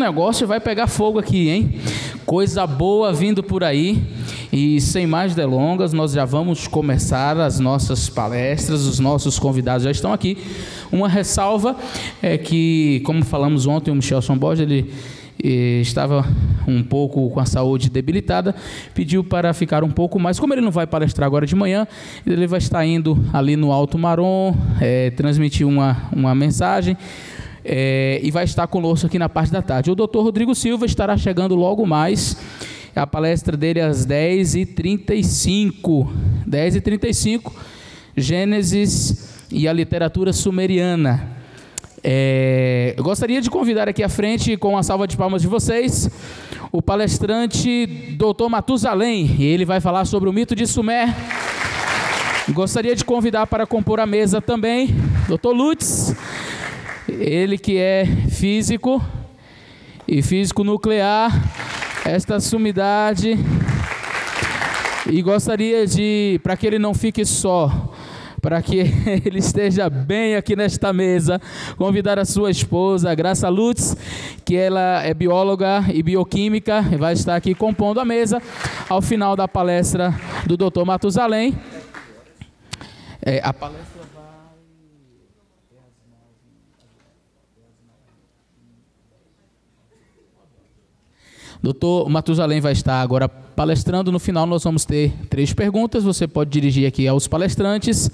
negócio vai pegar fogo aqui, hein? Coisa boa vindo por aí. E sem mais delongas, nós já vamos começar as nossas palestras, os nossos convidados já estão aqui. Uma ressalva é que, como falamos ontem, o Michelson Borges, ele estava um pouco com a saúde debilitada, pediu para ficar um pouco mais. Como ele não vai palestrar agora de manhã, ele vai estar indo ali no Alto Marom, transmitir uma mensagem, e vai estar conosco aqui na parte da tarde. O doutor Rodrigo Silva estará chegando logo mais. A palestra dele às 10h35. 10h35, Gênesis e a literatura sumeriana. Eu gostaria de convidar aqui à frente, com a salva de palmas de vocês, o palestrante Dr. Matusalém. Ele vai falar sobre o mito de Sumer. Gostaria de convidar para compor a mesa também Dr. Lutz, ele que é físico e físico nuclear, esta sumidade. E gostaria de, para que ele não fique só, para que ele esteja bem aqui nesta mesa, convidar a sua esposa, Graça Lutz, que ela é bióloga e bioquímica, e vai estar aqui compondo a mesa ao final da palestra do Dr. Matusalém. A palestra Doutor Matusalém vai estar agora palestrando. No final nós vamos ter 3 perguntas. Você pode dirigir aqui aos palestrantes.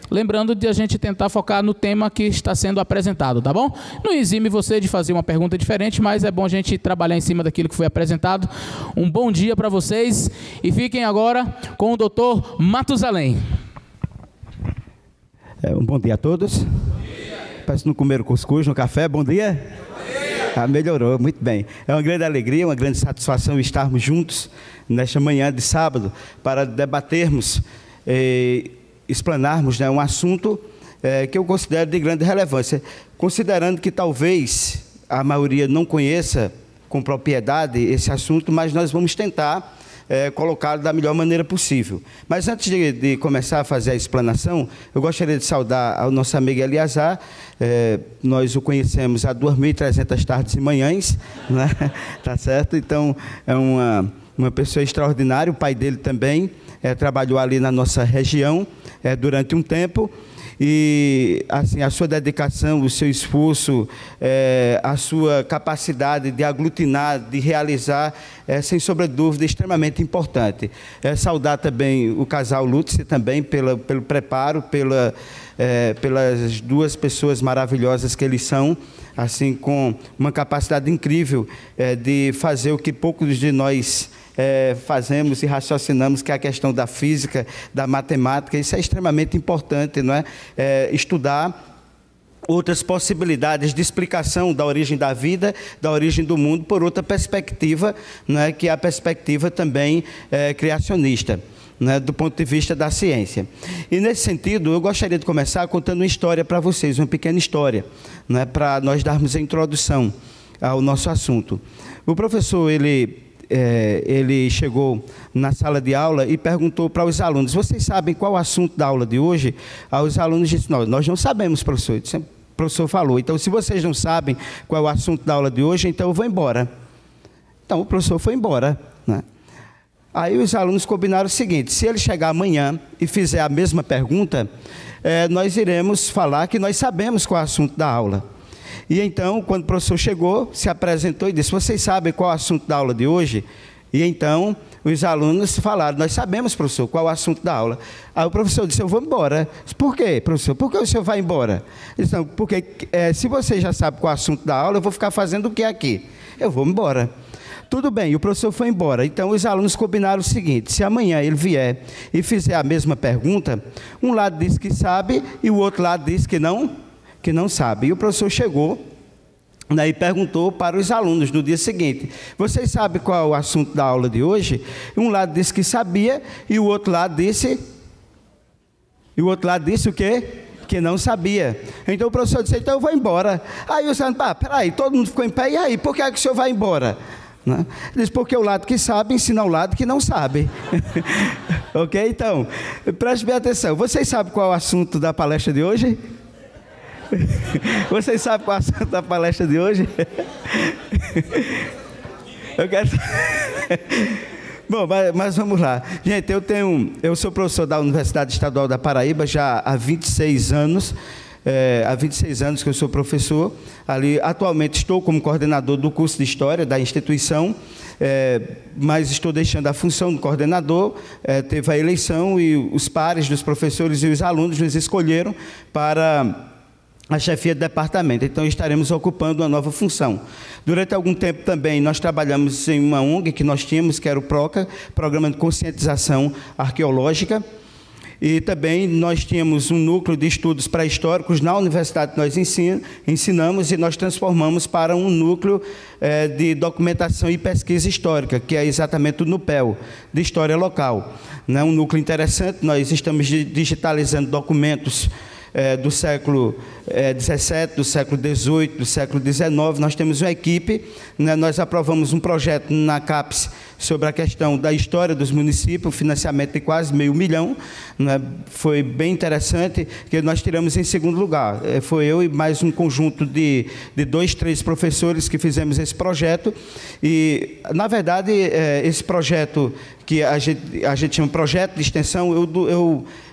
Lembrando de a gente tentar focar no tema que está sendo apresentado, tá bom? Não exime você de fazer uma pergunta diferente, mas é bom a gente trabalhar em cima daquilo que foi apresentado. Um bom dia para vocês e fiquem agora com o doutor Matusalém. Um bom dia a todos. Parece que não comeram cuscuz no café. Bom dia. Melhorou, muito bem. É uma grande alegria, uma grande satisfação estarmos juntos nesta manhã de sábado para debatermos, explanarmos, um assunto que eu considero de grande relevância, considerando que talvez a maioria não conheça com propriedade esse assunto, mas nós vamos tentar colocá-lo da melhor maneira possível. Mas antes de começar a fazer a explanação, eu gostaria de saudar ao nosso amigo Eliazar. Nós o conhecemos há 2.300 tardes e manhãs, né? Tá certo? Então, é uma pessoa extraordinária. O pai dele também trabalhou ali na nossa região durante um tempo. E assim, a sua dedicação, o seu esforço, a sua capacidade de aglutinar, de realizar, sem sombra de dúvida, extremamente importante. Saudar também o casal Lutz também pelo preparo, pelas 2 pessoas maravilhosas que eles são, assim, com uma capacidade incrível de fazer o que poucos de nós fazemos e raciocinamos, que é a questão da física, da matemática. Isso é extremamente importante, não é? Estudar outras possibilidades de explicação da origem da vida, da origem do mundo, por outra perspectiva, não é? Que é a perspectiva também criacionista, né, do ponto de vista da ciência. E nesse sentido, eu gostaria de começar contando uma história para vocês, uma pequena história, né, para nós darmos a introdução ao nosso assunto. O professor, ele chegou na sala de aula e perguntou para os alunos: vocês sabem qual é o assunto da aula de hoje? Os alunos disseram: nós não sabemos, professor. O professor falou: então, se vocês não sabem qual é o assunto da aula de hoje, então eu vou embora. Então, o professor foi embora, né? Aí os alunos combinaram o seguinte: se ele chegar amanhã e fizer a mesma pergunta, nós iremos falar que nós sabemos qual é o assunto da aula. E então, quando o professor chegou, se apresentou e disse: vocês sabem qual é o assunto da aula de hoje? E então, os alunos falaram: nós sabemos, professor, qual é o assunto da aula. Aí o professor disse: eu vou embora. Disse: por quê, professor? Por que o senhor vai embora? Ele disse: não, porque se você já sabe qual é o assunto da aula, eu vou ficar fazendo o que aqui? Eu vou embora. Tudo bem, o professor foi embora. Então, os alunos combinaram o seguinte: se amanhã ele vier e fizer a mesma pergunta, um lado diz que sabe e o outro lado diz que não sabe. E o professor chegou, né, e perguntou para os alunos no dia seguinte: vocês sabem qual é o assunto da aula de hoje? Um lado disse que sabia e o outro lado disse o quê? Que não sabia. Então o professor disse: então eu vou embora. Aí os alunos: peraí, todo mundo ficou em pé, e aí, por que é que o senhor vai embora? Né? Ele disse: porque o lado que sabe ensina o lado que não sabe. Ok? Então, preste bem atenção. Vocês sabem qual é o assunto da palestra de hoje? Vocês sabem qual é o assunto da palestra de hoje? Eu quero... Bom, mas vamos lá. Gente, eu sou professor da Universidade Estadual da Paraíba já há 26 anos. Há 26 anos que eu sou professor. Ali, atualmente estou como coordenador do curso de História da instituição, mas estou deixando a função do coordenador. Teve a eleição e os pares dos professores e os alunos nos escolheram para a chefia de departamento, então estaremos ocupando uma nova função. Durante algum tempo também nós trabalhamos em uma ONG que nós tínhamos, que era o PROCA, Programa de Conscientização Arqueológica, e também nós tínhamos um núcleo de estudos pré-históricos na universidade que nós ensinamos e nós transformamos para um núcleo de documentação e pesquisa histórica, que é exatamente o NUPEL, de História Local. É um núcleo interessante, nós estamos digitalizando documentos do século XVII, do século XVIII, do século XIX. Nós temos uma equipe, nós aprovamos um projeto na CAPES sobre a questão da história dos municípios, um financiamento de quase R$500 mil, foi bem interessante, que nós tiramos em segundo lugar. Foi eu e mais um conjunto de 2, 3 professores que fizemos esse projeto, e, na verdade, esse projeto que a gente chama projeto de extensão,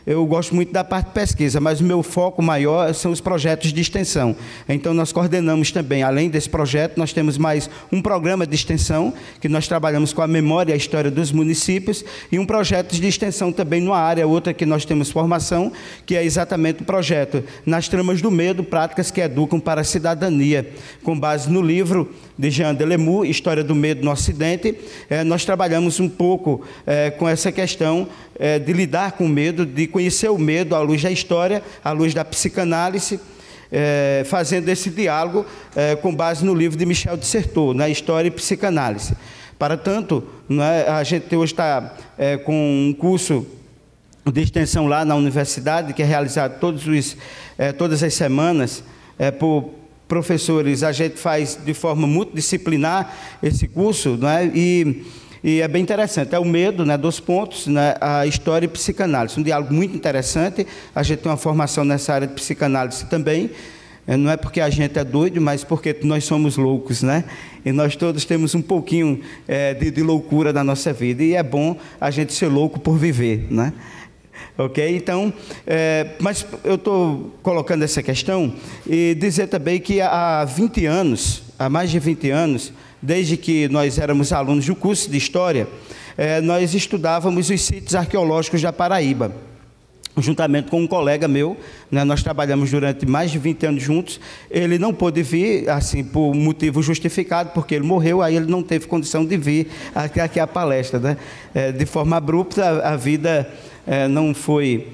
eu gosto muito da parte de pesquisa, mas o meu foco maior são os projetos de extensão. Então, nós coordenamos também, além desse projeto, nós temos mais um programa de extensão, que nós trabalhamos com a memória e a história dos municípios, e um projeto de extensão também numa área, outra que nós temos formação, que é exatamente o projeto Nas Tramas do Medo, Práticas que Educam para a Cidadania, com base no livro de Jean Delemou, História do Medo no Ocidente. Nós trabalhamos um pouco com essa questão de lidar com o medo, de conhecer o medo à luz da história, à luz da psicanálise, fazendo esse diálogo com base no livro de Michel de Certeau, na História e Psicanálise. Para tanto, a gente hoje está com um curso de extensão lá na universidade, que é realizado todas as semanas por professores. A gente faz de forma multidisciplinar esse curso, e é bem interessante. É o medo, 2 pontos, a história e psicanálise. Um diálogo muito interessante. A gente tem uma formação nessa área de psicanálise também. Não é porque a gente é doido, mas porque nós somos loucos, E nós todos temos um pouquinho de loucura na nossa vida. E é bom a gente ser louco por viver, Ok? Então, mas eu estou colocando essa questão e dizer também que há mais de 20 anos, desde que nós éramos alunos do curso de História, nós estudávamos os sítios arqueológicos da Paraíba, juntamente com um colega meu, nós trabalhamos durante mais de 20 anos juntos. Ele não pôde vir, assim, por motivo justificado, porque ele morreu, aí ele não teve condição de vir aqui à palestra, de forma abrupta, a vida não foi,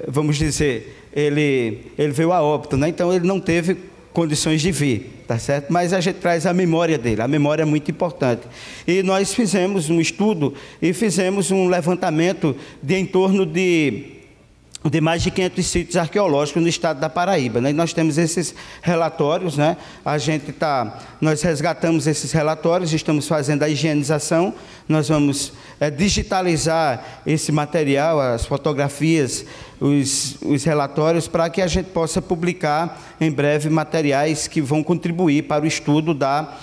vamos dizer, ele veio a óbito, então ele não teve condições de vir, tá certo? Mas a gente traz a memória dele, a memória é muito importante. E nós fizemos um estudo e fizemos um levantamento de em torno de mais de 500 sítios arqueológicos no estado da Paraíba, E nós temos esses relatórios, nós resgatamos esses relatórios, estamos fazendo a higienização, nós vamos digitalizar esse material, as fotografias, os relatórios, para que a gente possa publicar em breve materiais que vão contribuir para o estudo da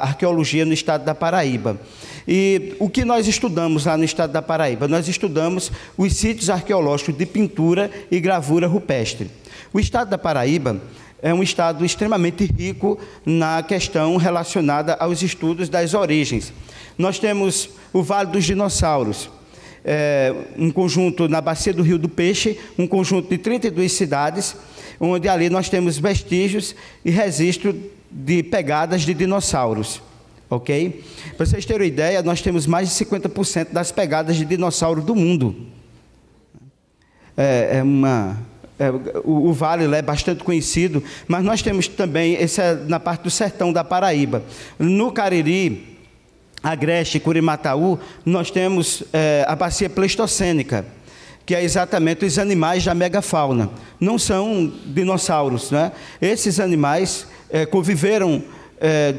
arqueologia no estado da Paraíba. E o que nós estudamos lá no estado da Paraíba? Nós estudamos os sítios arqueológicos de pintura e gravura rupestre. O estado da Paraíba é um estado extremamente rico na questão relacionada aos estudos das origens. Nós temos o Vale dos Dinossauros, um conjunto na Bacia do Rio do Peixe, um conjunto de 32 cidades, onde ali nós temos vestígios e registro de pegadas de dinossauros. Ok? Para vocês terem uma ideia, nós temos mais de 50% das pegadas de dinossauro do mundo. O vale é bastante conhecido, mas nós temos também, na parte do sertão da Paraíba. No Cariri, Agreste e Curimataú, nós temos a bacia pleistocênica, que é exatamente os animais da megafauna. Não são dinossauros, Esses animais conviveram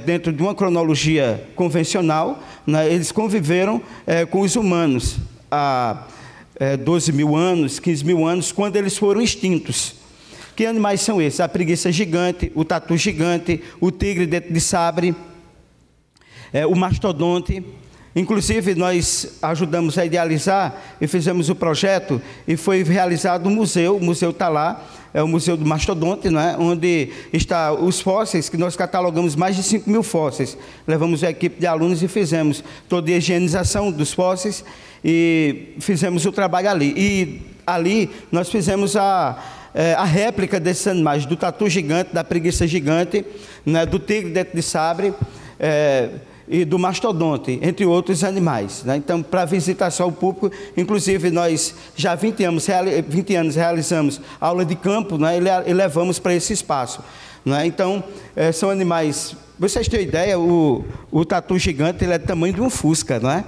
dentro de uma cronologia convencional, eles conviveram com os humanos há 12 mil anos, 15 mil anos, quando eles foram extintos. Que animais são esses? A preguiça gigante, o tatu gigante, o tigre dente de sabre, o mastodonte. Inclusive, nós ajudamos a idealizar e fizemos o projeto e foi realizado um museu. O museu está lá, é o Museu do Mastodonte, não é? Onde estão os fósseis, que nós catalogamos mais de 5.000 fósseis. Levamos a equipe de alunos e fizemos toda a higienização dos fósseis e fizemos o trabalho ali. E ali nós fizemos a réplica desses animais, do tatu gigante, da preguiça gigante, né? Do tigre dente de sabre, e do mastodonte, entre outros animais, né? Então, para visitação ao público, inclusive nós já há 20 anos realizamos aula de campo, né? E levamos para esse espaço, né? Então, são animais, vocês têm ideia, o tatu gigante ele é do tamanho de um Fusca, não é?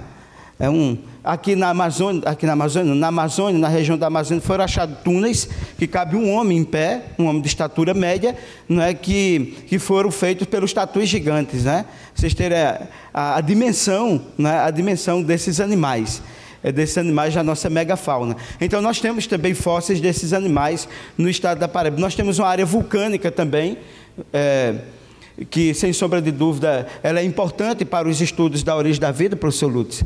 Aqui na Amazônia, na região da Amazônia, foram achados túneis que cabe um homem em pé, um homem de estatura média, né, que foram feitos pelos tatus gigantes, né? Vocês terem a dimensão, né, a dimensão desses animais da nossa megafauna. Então, nós temos também fósseis desses animais no estado da Paraíba. Nós temos uma área vulcânica também, que, sem sombra de dúvida, ela é importante para os estudos da origem da vida, professor Lutz.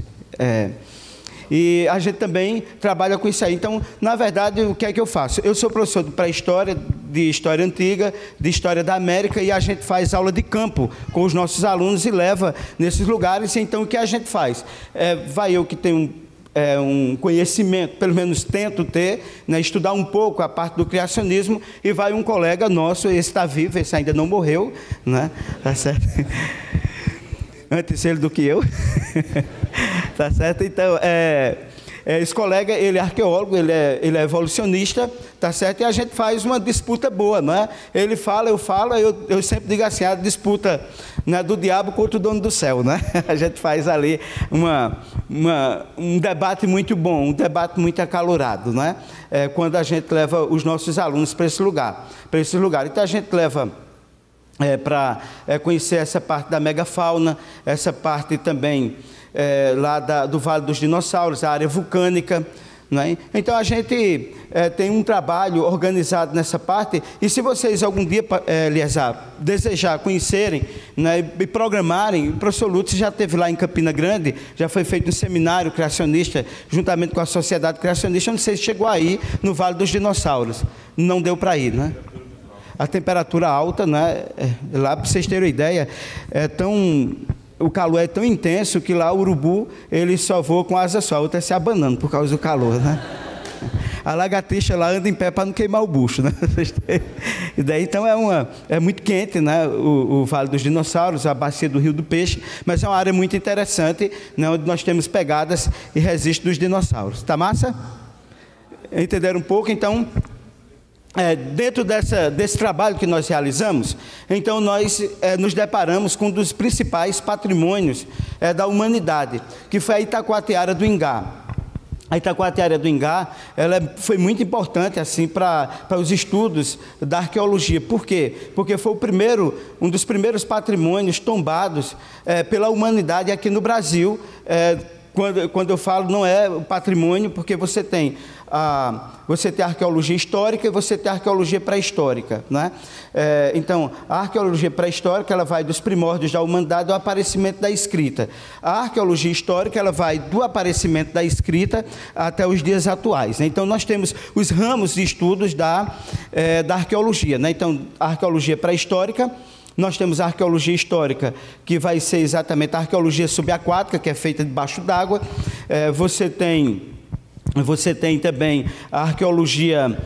E a gente também trabalha com isso aí. Então, na verdade, o que é que eu faço? Eu sou professor de pré-história, de história antiga, de história da América, e a gente faz aula de campo com os nossos alunos e leva nesses lugares. Então, o que a gente faz? Vai eu que tenho um conhecimento, pelo menos tento ter, né, estudar um pouco a parte do criacionismo, e vai um colega nosso, esse está vivo, esse ainda não morreu, né? Tá certo? Antes ele do que eu. Tá certo? Então, esse colega, ele é arqueólogo, ele é evolucionista, tá certo? E a gente faz uma disputa boa, não é? Ele fala, eu falo, eu sempre digo assim, a disputa, né, do diabo contra o dono do céu, né? A gente faz ali um debate muito bom, um debate muito acalorado, não é? Quando a gente leva os nossos alunos para esse lugar. Então, a gente leva para conhecer essa parte da megafauna, essa parte também lá do Vale dos Dinossauros, a área vulcânica, né? Então, a gente tem um trabalho organizado nessa parte, e se vocês algum dia, Eliasar, desejar conhecerem, né, e programarem, o professor Lutz já esteve lá em Campina Grande, já foi feito um seminário criacionista, juntamente com a Sociedade Criacionista. Eu não sei se chegou aí no Vale dos Dinossauros, não deu para ir, né? A temperatura alta, né? Lá, para vocês terem uma ideia, o calor é tão intenso que lá o urubu, ele só voa com asa só, a outra se abanando por causa do calor, né? A lagartixa lá anda em pé para não queimar o bucho, né? E daí, então, é muito quente, né? O Vale dos Dinossauros, a bacia do Rio do Peixe, mas é uma área muito interessante, né? Onde nós temos pegadas e registros dos dinossauros. Tá massa? Entenderam um pouco? Então, dentro desse trabalho que nós realizamos, então nós nos deparamos com um dos principais patrimônios da humanidade, que foi a Itacoatiara do Ingá. A Itacoatiara do Ingá, ela foi muito importante assim para os estudos da arqueologia. Por quê? Porque foi um dos primeiros patrimônios tombados pela humanidade aqui no Brasil. Quando eu falo não é o patrimônio, porque você tem a arqueologia histórica e você tem a arqueologia pré-histórica, né? Então, a arqueologia pré-histórica, ela vai dos primórdios da humanidade ao aparecimento da escrita. A arqueologia histórica, ela vai do aparecimento da escrita até os dias atuais, né? Então, nós temos os ramos de estudos da arqueologia, né? Então, a arqueologia pré-histórica, nós temos a arqueologia histórica, que vai ser exatamente a arqueologia subaquática, que é feita debaixo d'água. Você tem também a arqueologia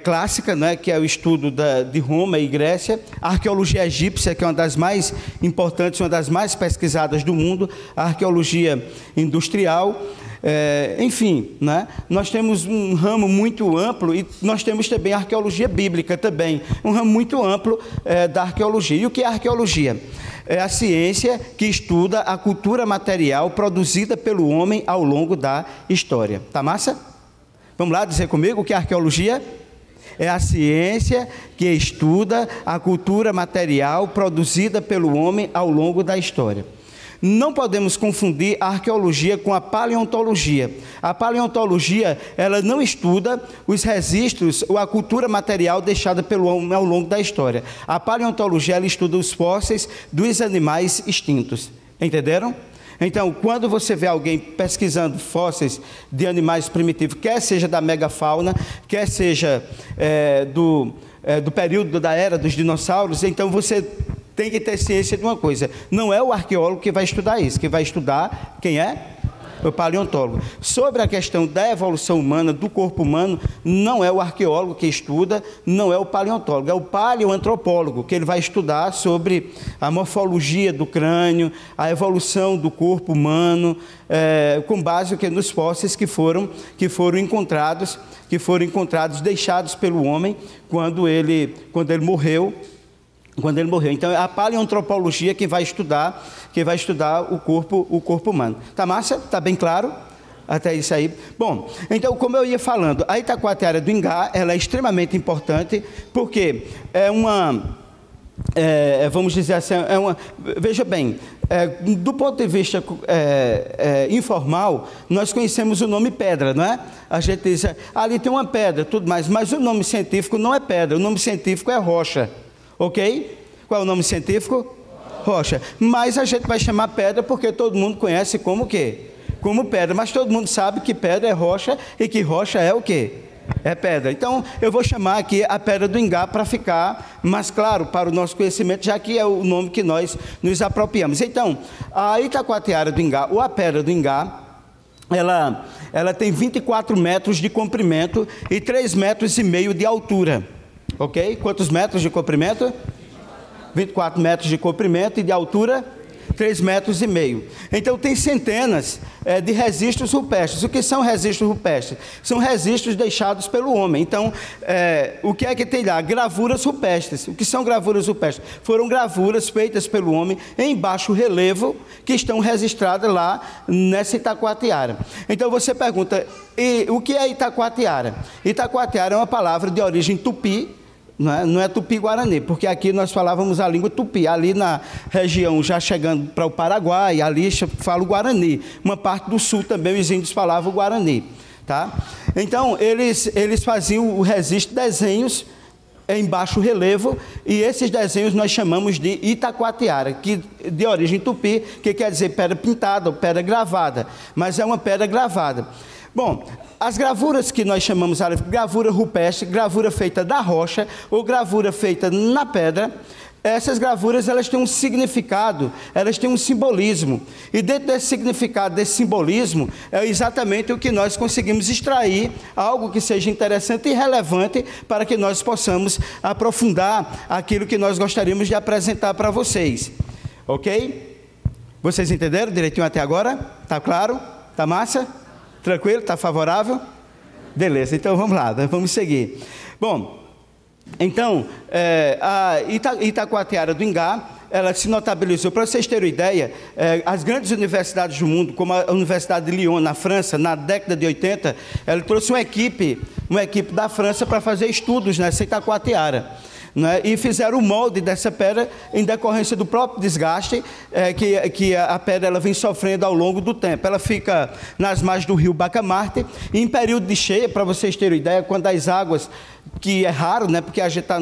clássica, né, que é o estudo de Roma e Grécia. A arqueologia egípcia, que é uma das mais importantes, uma das mais pesquisadas do mundo. A arqueologia industrial. Enfim, né? Nós temos um ramo muito amplo, e nós temos também a arqueologia bíblica também, um ramo muito amplo da arqueologia. E o que é a arqueologia? É a ciência que estuda a cultura material produzida pelo homem ao longo da história. Tá massa? Vamos lá dizer comigo o que é a arqueologia? É a ciência que estuda a cultura material produzida pelo homem ao longo da história. não podemos confundir a arqueologia com a paleontologia. A paleontologia, ela não estuda os registros ou a cultura material deixada pelo homem ao longo da história. A paleontologia, ela estuda os fósseis dos animais extintos. Entenderam? Então, quando você vê alguém pesquisando fósseis de animais primitivos, quer seja da megafauna, quer seja do período da era dos dinossauros, então você tem que ter ciência de uma coisa: não é o arqueólogo que vai estudar isso, que vai estudar quem é? O paleontólogo. Sobre a questão da evolução humana, do corpo humano, não é o arqueólogo que estuda, não é o paleontólogo, é o paleoantropólogo, que ele vai estudar sobre a morfologia do crânio, a evolução do corpo humano, com base nos fósseis que foram encontrados, deixados pelo homem quando ele morreu. Então, é a paleoantropologia que vai estudar o corpo humano. Tá massa? Tá bem claro? Até isso aí. Bom, então, como eu ia falando, a Itacoatiara do Ingá, ela é extremamente importante, porque vamos dizer assim, veja bem, do ponto de vista informal, nós conhecemos o nome pedra, não é? A gente diz, ali tem uma pedra, tudo mais, mas o nome científico não é pedra, o nome científico é rocha. Ok? Qual é o nome científico? Rocha. Mas a gente vai chamar pedra porque todo mundo conhece como o quê? Como pedra. Mas todo mundo sabe que pedra é rocha e que rocha é o quê? É pedra. Então, eu vou chamar aqui a Pedra do Ingá para ficar mais claro para o nosso conhecimento, já que é o nome que nós nos apropriamos. Então, a Itacoatiara do Ingá, ou a Pedra do Ingá, ela tem 24 metros de comprimento e 3,5 metros de altura. Ok? Quantos metros de comprimento? 24 metros de comprimento e de altura 3,5 metros. Então, tem centenas de registros rupestres. O que são registros rupestres? São registros deixados pelo homem. Então, o que é que tem lá? Gravuras rupestres. O que são gravuras rupestres? Foram gravuras feitas pelo homem em baixo relevo, que estão registradas lá nessa Itacoatiara. Então, você pergunta, o que é Itacoatiara? Itacoatiara é uma palavra de origem tupi. Não é tupi-guarani, porque aqui nós falávamos a língua tupi. Ali na região, já chegando para o Paraguai, ali fala o guarani. Uma parte do sul também os índios falavam o guarani. Tá? Então, eles faziam o registro de desenhos em baixo relevo, e esses desenhos nós chamamos de Itacoatiara, que de origem tupi, que quer dizer pedra pintada ou pedra gravada, mas é uma pedra gravada. Bom, as gravuras que nós chamamos de gravura rupestre, gravura feita da rocha ou gravura feita na pedra, essas gravuras elas têm um significado, elas têm um simbolismo. E dentro desse significado, desse simbolismo, é exatamente o que nós conseguimos extrair, algo que seja interessante e relevante para que nós possamos aprofundar aquilo que nós gostaríamos de apresentar para vocês. Ok? Vocês entenderam direitinho até agora? Tá claro? Tá massa? Tranquilo? Está favorável? Beleza, então vamos lá, vamos seguir. Bom, então, a Itacoatiara do Ingá, ela se notabilizou. Para vocês terem uma ideia, as grandes universidades do mundo, como a Universidade de Lyon, na França, na década de 80, ela trouxe uma equipe da França para fazer estudos nessa Itacoatiara. Né? E fizeram o molde dessa pedra em decorrência do próprio desgaste que a pedra ela vem sofrendo ao longo do tempo. Ela fica nas margens do rio Bacamarte, e em período de cheia, para vocês terem ideia, quando as águas, que é raro, né, porque a gente está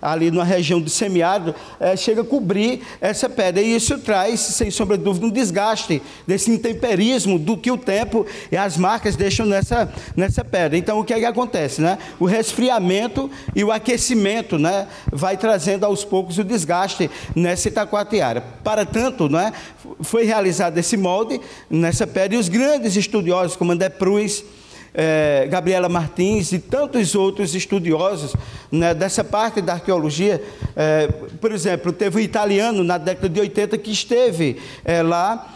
ali numa região do semiárido, chega a cobrir essa pedra, e isso traz, sem sombra de dúvida, um desgaste desse intemperismo do que o tempo e as marcas deixam nessa pedra. Então, o que é que acontece? Né? O resfriamento e o aquecimento, né, vai trazendo aos poucos o desgaste nessa Itacoatiara. Para tanto, né, foi realizado esse molde nessa pedra, e os grandes estudiosos, como André Pruz, Gabriela Martins e tantos outros estudiosos, né, dessa parte da arqueologia, por exemplo, teve um italiano na década de 80 que esteve lá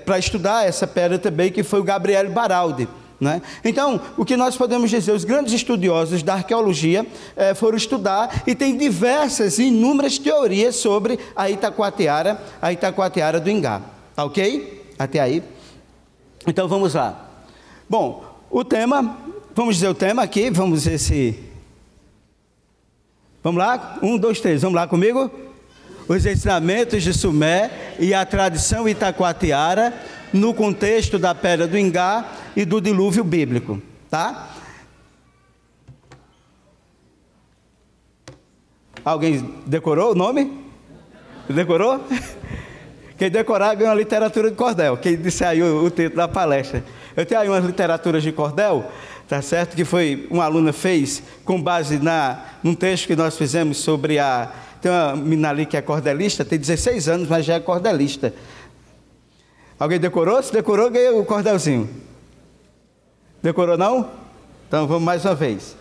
para estudar essa pedra também, que foi o Gabriele Baraldi. Né? Então, o que nós podemos dizer, os grandes estudiosos da arqueologia foram estudar, e tem diversas e inúmeras teorias sobre a Itacoatiara do Ingá. Tá ok? Até aí? Então, vamos lá. Bom, o tema, vamos dizer o tema aqui, vamos ver se... Vamos lá? 1, 2, 3, vamos lá comigo? os ensinamentos de Sumé e a tradição itacoatiara no contexto da Pedra do Ingá e do dilúvio bíblico, tá? Alguém decorou o nome? Decorou? Quem decorar ganha a literatura de cordel. Quem disse aí o título da palestra. Eu tenho aí umas literaturas de cordel, tá certo? Que foi uma aluna fez com base num texto que nós fizemos sobre tem uma menina ali que é cordelista, tem 16 anos, mas já é cordelista. Alguém decorou? Se decorou, ganha o cordelzinho. Decorou não? Então vamos mais uma vez.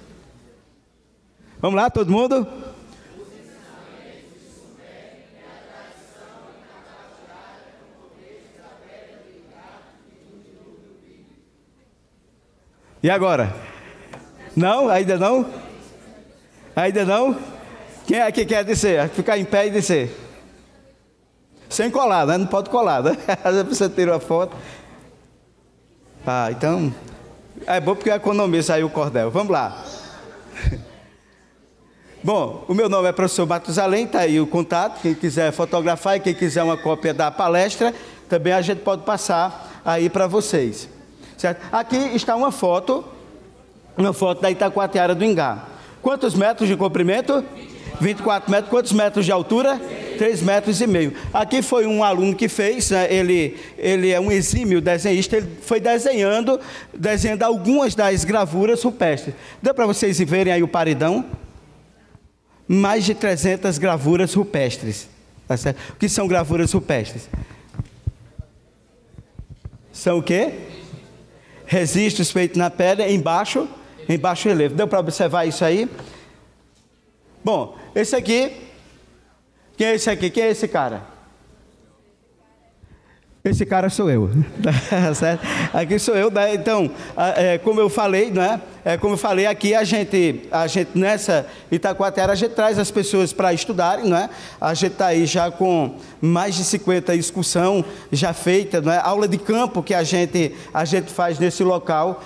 Vamos lá, todo mundo? E agora? Não? Ainda não? Ainda não? Quem é que quer dizer? Ficar em pé e dizer. Sem colar, né? Não pode colar, né? Às vezes você tira uma foto. Então... é bom porque economiza aí o cordel. Vamos lá. Bom, o meu nome é professor Matusalém, está aí o contato. Quem quiser fotografar e quem quiser uma cópia da palestra, também a gente pode passar aí para vocês. Certo? Aqui está uma foto da Itacoatiara do Ingá. Quantos metros de comprimento? 24 metros. Quantos metros de altura? 3,5 metros. Aqui foi um aluno que fez, né? Ele é um exímio desenhista, ele foi desenhando algumas das gravuras rupestres. Deu para vocês verem aí o paredão? Mais de 300 gravuras rupestres. Tá certo? O que são gravuras rupestres? São o quê? Registros feitos na pedra, em baixo relevo. Deu para observar isso aí? Bom, esse aqui... Quem é esse aqui? Quem é esse cara? Esse cara sou eu. Certo? Aqui sou eu. Né? Então, como eu falei, né? Como eu falei aqui, a gente nessa Itacoatiara, a gente traz as pessoas para estudarem, né? A gente está aí já com mais de 50 excursão já feita, né? Aula de campo que a gente faz nesse local.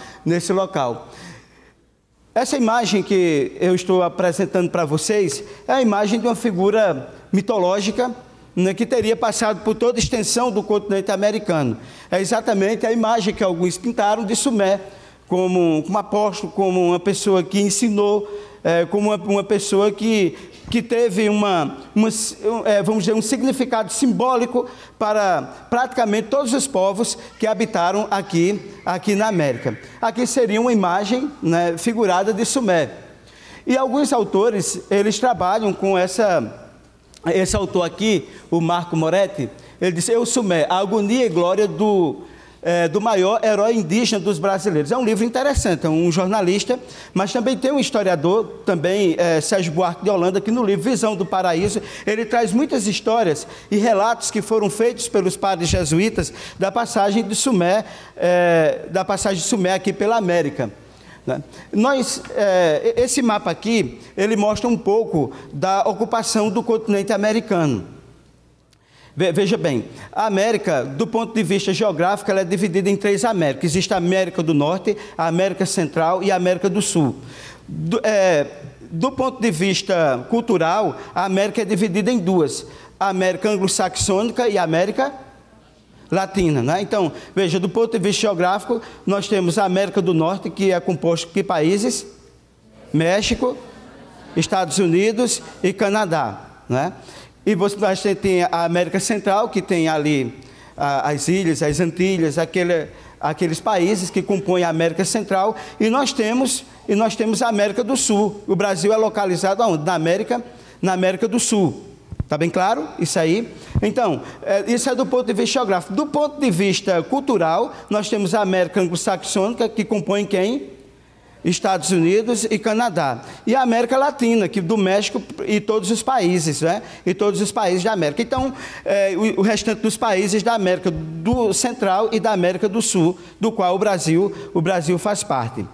Essa imagem que eu estou apresentando para vocês é a imagem de uma figura mitológica, né, que teria passado por toda a extensão do continente americano. É exatamente a imagem que alguns pintaram de Sumé, como um apóstolo, como uma pessoa que ensinou, como uma pessoa que teve vamos dizer, um significado simbólico para praticamente todos os povos que habitaram aqui na América. Aqui seria uma imagem, né, figurada de Sumé. E alguns autores, eles trabalham com esse autor aqui, o Marco Moretti, ele disse: Eu Sumé, a agonia e glória do maior herói indígena dos brasileiros. É um livro interessante, é um jornalista, mas também tem um historiador, também Sérgio Buarque de Holanda, que no livro Visão do Paraíso, ele traz muitas histórias e relatos que foram feitos pelos padres jesuítas da passagem de Sumé, aqui pela América. Esse mapa aqui, ele mostra um pouco da ocupação do continente americano. Veja bem, a América, do ponto de vista geográfico, ela é dividida em 3 Américas. Existe a América do Norte, a América Central e a América do Sul. Do ponto de vista cultural, a América é dividida em 2. A América anglo-saxônica e a América Latina, né? Então, veja, do ponto de vista geográfico, nós temos a América do Norte, que é composto de que países? México, Estados Unidos e Canadá, né? E você tem a América Central, que tem ali as ilhas, as Antilhas, aqueles países que compõem a América Central, e nós temos a América do Sul. O Brasil é localizado onde? Na América do Sul. Está bem claro isso aí? Então, isso é do ponto de vista geográfico. Do ponto de vista cultural, nós temos a América anglo-saxônica, que compõe quem? Estados Unidos e Canadá. E a América Latina, que do México e todos os países, né? E todos os países da América. Então, o restante dos países da América do Central e da América do Sul, do qual o Brasil faz parte.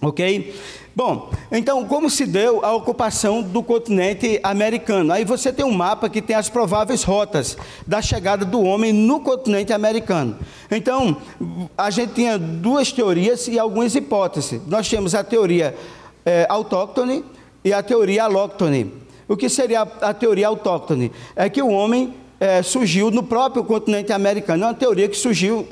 Ok? Bom, então, como se deu a ocupação do continente americano? Aí você tem um mapa que tem as prováveis rotas da chegada do homem no continente americano. Então, a gente tinha 2 teorias e algumas hipóteses. Nós temos a teoria autóctone e a teoria alóctone. O que seria a teoria autóctone? É que o homem surgiu no próprio continente americano. É uma teoria que surgiu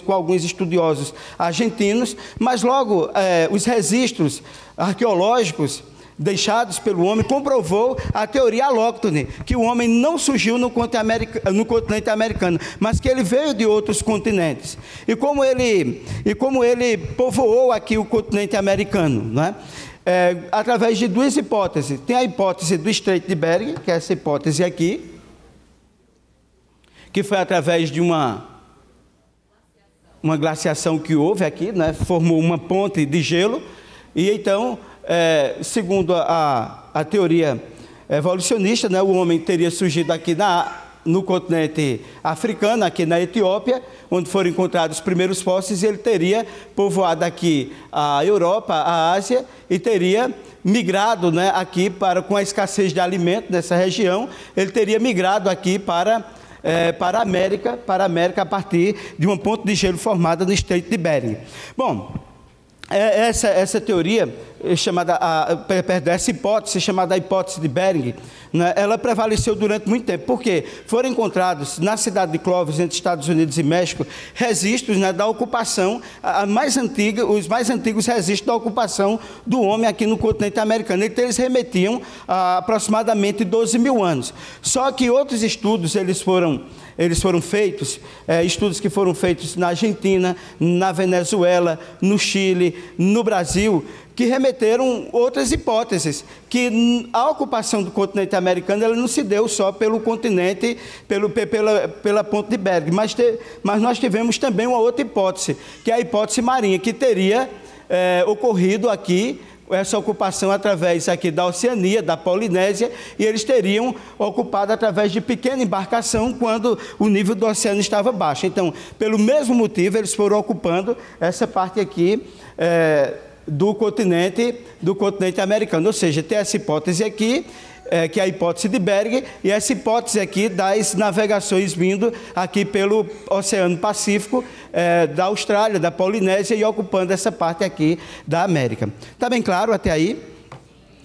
com alguns estudiosos argentinos, mas logo os registros arqueológicos deixados pelo homem comprovou a teoria alóctone, que o homem não surgiu no continente americano, mas que ele veio de outros continentes. E como ele povoou aqui o continente americano, não é? Através de duas hipóteses. Tem a hipótese do Estreito de Bering, que é essa hipótese aqui, que foi através de uma glaciação que houve aqui, né? Formou uma ponte de gelo, e então, segundo a teoria evolucionista, né? O homem teria surgido aqui no continente africano, aqui na Etiópia, onde foram encontrados os primeiros fósseis, e ele teria povoado aqui a Europa, a Ásia, e teria migrado, né, aqui com a escassez de alimento nessa região, ele teria migrado aqui para a América a partir de uma ponte de gelo formada no Estreito de Bering. Bom, essa teoria essa hipótese chamada hipótese de Bering, né, ela prevaleceu durante muito tempo, porque foram encontrados na cidade de Clovis, entre Estados Unidos e México, registros, né, da ocupação, os mais antigos registros da ocupação do homem aqui no continente americano. Então, eles remetiam a aproximadamente 12 mil anos. Só que outros estudos, eles foram feitos, estudos que foram feitos na Argentina, na Venezuela, no Chile, no Brasil, que remeteram outras hipóteses, que a ocupação do continente americano ela não se deu só pelo continente, pela ponte de Bering, mas nós tivemos também uma outra hipótese, que é a hipótese marinha, que teria ocorrido aqui, essa ocupação através aqui da Oceania, da Polinésia, e eles teriam ocupado através de pequena embarcação quando o nível do oceano estava baixo. Então, pelo mesmo motivo, eles foram ocupando essa parte aqui do continente americano. Ou seja, tem essa hipótese aqui, que é a hipótese de Bering, e essa hipótese aqui das navegações vindo aqui pelo Oceano Pacífico, da Austrália, da Polinésia, e ocupando essa parte aqui da América. Está bem claro até aí?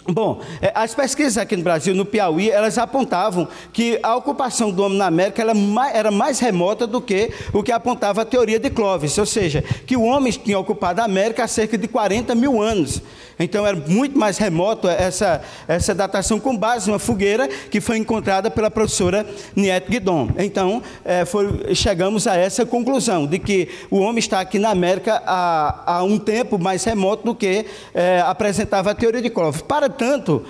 Bom, as pesquisas aqui no Brasil, no Piauí, elas apontavam que a ocupação do homem na América era mais remota do que o que apontava a teoria de Clovis, ou seja, que o homem tinha ocupado a América há cerca de 40 mil anos. Então, era muito mais remoto essa datação, com base numa fogueira que foi encontrada pela professora Niete Guidon. Então, chegamos a essa conclusão, de que o homem está aqui na América há um tempo mais remoto do que apresentava a teoria de Clovis. Para tanto,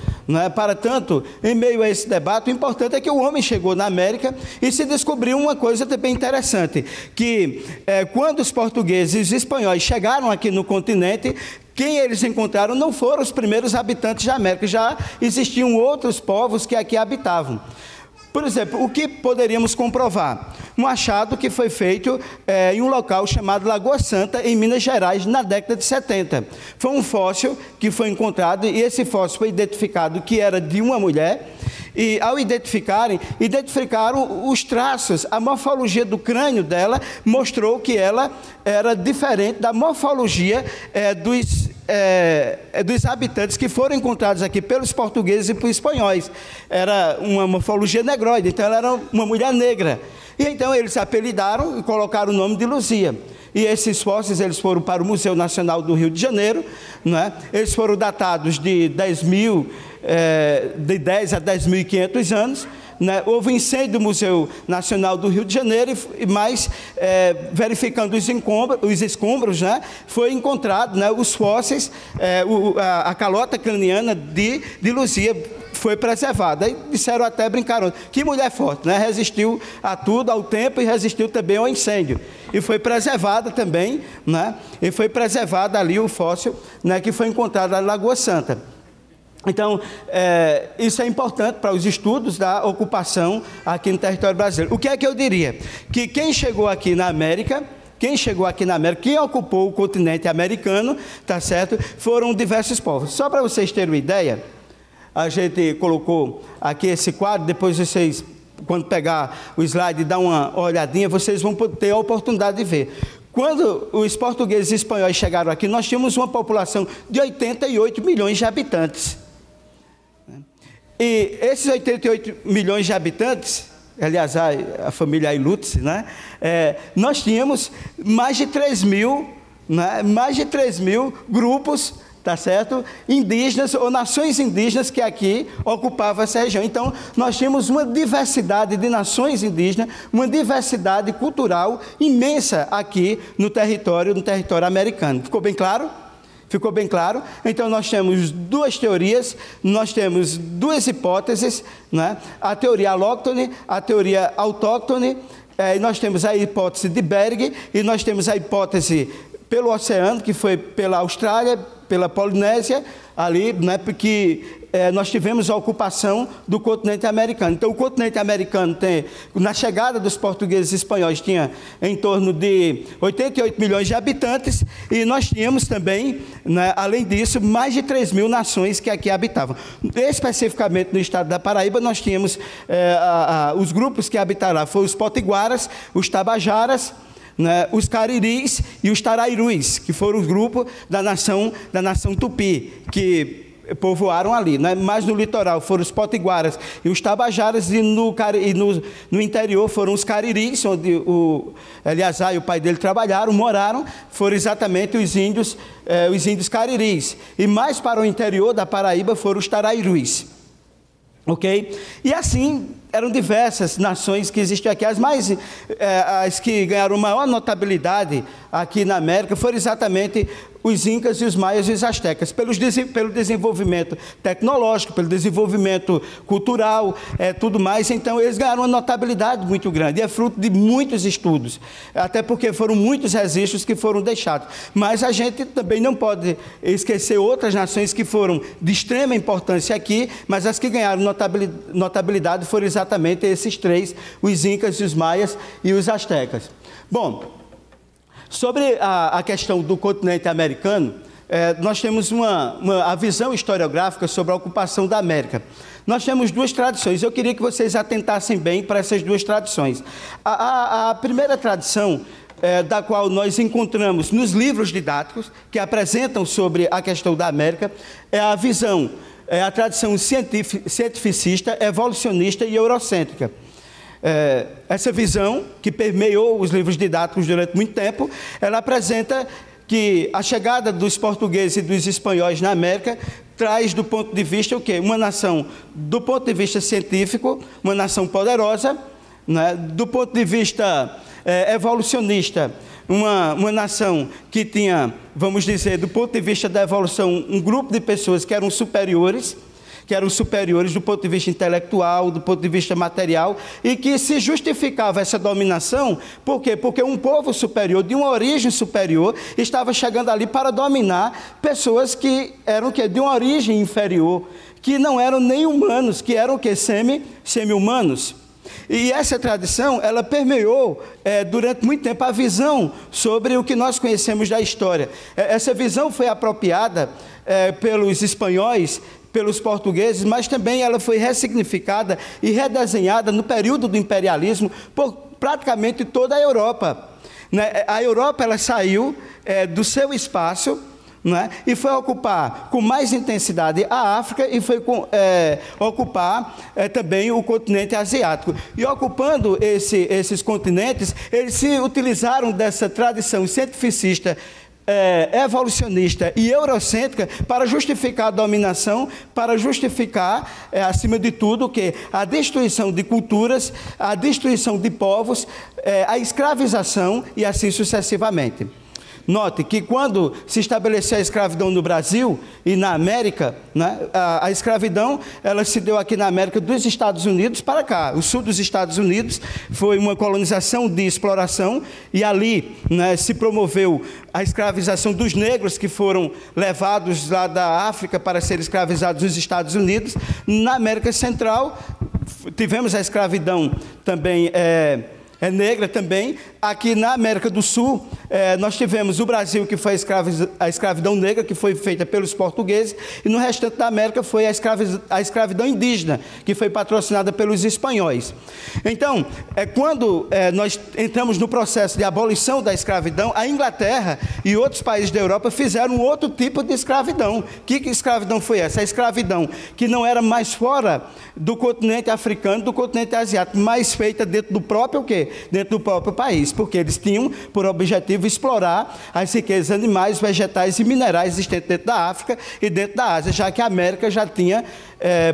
em meio a esse debate, o importante é que o homem chegou na América e se descobriu uma coisa também interessante, que quando os portugueses e os espanhóis chegaram aqui no continente, quem eles encontraram não foram os primeiros habitantes da América, já existiam outros povos que aqui habitavam. Por exemplo, o que poderíamos comprovar? Um achado que foi feito em um local chamado Lagoa Santa, em Minas Gerais, na década de 70. Foi um fóssil que foi encontrado, e esse fóssil foi identificado que era de uma mulher, e ao identificaram os traços, a morfologia do crânio dela mostrou que ela era diferente da morfologia dos habitantes que foram encontrados aqui pelos portugueses e pelos espanhóis. Era uma morfologia negroide, então ela era uma mulher negra. E então eles apelidaram e colocaram o nome de Luzia. E esses fósseis eles foram para o Museu Nacional do Rio de Janeiro, não é? Eles foram datados de 10 a 10.500 anos. Né? Houve um incêndio do Museu Nacional do Rio de Janeiro, mas verificando os escombros, né? Foi encontrado, né, os fósseis, a calota craniana de Luzia foi preservada. Aí disseram, até brincaram, que mulher forte, né? Resistiu a tudo, ao tempo, e resistiu também ao incêndio. E foi preservada também, né? E foi preservada ali o fóssil, né, que foi encontrado na Lagoa Santa. Então, isso é importante para os estudos da ocupação aqui no território brasileiro. O que é que eu diria? Que quem chegou aqui na América, quem ocupou o continente americano, tá certo? Foram diversos povos. Só para vocês terem uma ideia, a gente colocou aqui esse quadro, depois vocês, quando pegar o slide e dar uma olhadinha, vocês vão ter a oportunidade de ver. Quando os portugueses e espanhóis chegaram aqui, nós tínhamos uma população de 88 milhões de habitantes. E esses 88 milhões de habitantes, aliás, a família Ailutz, né? Nós tínhamos mais de 3 mil, né? Mais de 3 mil grupos, tá certo? Indígenas ou nações indígenas que aqui ocupavam essa região. Então, nós tínhamos uma diversidade de nações indígenas, uma diversidade cultural imensa aqui no território americano. Ficou bem claro? Ficou bem claro? Então, nós temos duas teorias, nós temos duas hipóteses, né? A teoria alóctone, a teoria autóctone, nós temos a hipótese de Berg, e nós temos a hipótese pelo oceano, que foi pela Austrália, pela Polinésia, ali, né, porque nós tivemos a ocupação do continente americano. Então, o continente americano tem, na chegada dos portugueses e espanhóis, tinha em torno de 88 milhões de habitantes, e nós tínhamos também, né, além disso, mais de 3 mil nações que aqui habitavam. Especificamente no estado da Paraíba, nós tínhamos os grupos que habitaram lá, foram os potiguaras, os tabajaras, né, os cariris e os tarairus, que foram os grupos da nação tupi, que povoaram ali, né? Mas no litoral foram os potiguaras e os tabajaras, e no interior foram os cariris, onde o Eleazar e o pai dele trabalharam, moraram, foram exatamente os índios cariris. E mais para o interior da Paraíba foram os tarairus. Ok? E assim, eram diversas nações que existiam aqui. As que ganharam maior notabilidade aqui na América foram exatamente os incas e os maias e os astecas, pelo desenvolvimento tecnológico, pelo desenvolvimento cultural, tudo mais. Então, eles ganharam uma notabilidade muito grande, e é fruto de muitos estudos, até porque foram muitos registros que foram deixados. Mas a gente também não pode esquecer outras nações que foram de extrema importância aqui, mas as que ganharam notabilidade foram exatamente esses três, os incas, os maias e os astecas. Bom, sobre a questão do continente americano, nós temos a visão historiográfica sobre a ocupação da América. Nós temos duas tradições. Eu queria que vocês atentassem bem para essas duas tradições. A primeira tradição, da qual nós encontramos nos livros didáticos que apresentam sobre a questão da América, é a visão, a tradição cientificista, evolucionista e eurocêntrica. Essa visão, que permeou os livros didáticos durante muito tempo, ela apresenta que a chegada dos portugueses e dos espanhóis na América traz, do ponto de vista, o quê? Uma nação, do ponto de vista científico, uma nação poderosa, né? Do ponto de vista evolucionista, uma nação que tinha, vamos dizer, do ponto de vista da evolução, um grupo de pessoas que eram superiores do ponto de vista intelectual, do ponto de vista material, e que se justificava essa dominação. Por quê? Porque um povo superior, de uma origem superior, estava chegando ali para dominar pessoas que eram de uma origem inferior, que não eram nem humanos, que eram semi-humanos. E essa tradição, ela permeou durante muito tempo a visão sobre o que nós conhecemos da história. Essa visão foi apropriada pelos espanhóis, pelos portugueses, mas também ela foi ressignificada e redesenhada no período do imperialismo por praticamente toda a Europa. A Europa, ela saiu do seu espaço, né, e foi ocupar com mais intensidade a África, e foi ocupar também o continente asiático. E ocupando esses continentes, eles se utilizaram dessa tradição cientificista, evolucionista e eurocêntrica para justificar a dominação, para justificar, acima de tudo, que a destruição de culturas, a destruição de povos, a escravização e assim sucessivamente. Note que quando se estabeleceu a escravidão no Brasil e na América, né, a escravidão, ela se deu aqui na América dos Estados Unidos para cá. O sul dos Estados Unidos foi uma colonização de exploração, e ali, né, se promoveu a escravização dos negros que foram levados lá da África para serem escravizados nos Estados Unidos. Na América Central, tivemos a escravidão também é negra também. Aqui na América do Sul, nós tivemos o Brasil, que foi a escravidão negra, que foi feita pelos portugueses, e no restante da América foi a escravidão indígena, que foi patrocinada pelos espanhóis. Então, quando nós entramos no processo de abolição da escravidão, a Inglaterra e outros países da Europa fizeram outro tipo de escravidão. Que escravidão foi essa? A escravidão que não era mais fora do continente africano, do continente asiático, mas feita dentro do próprio quê? Dentro do próprio país, porque eles tinham por objetivo explorar as riquezas animais, vegetais e minerais existentes dentro da África e dentro da Ásia, já que a América já tinha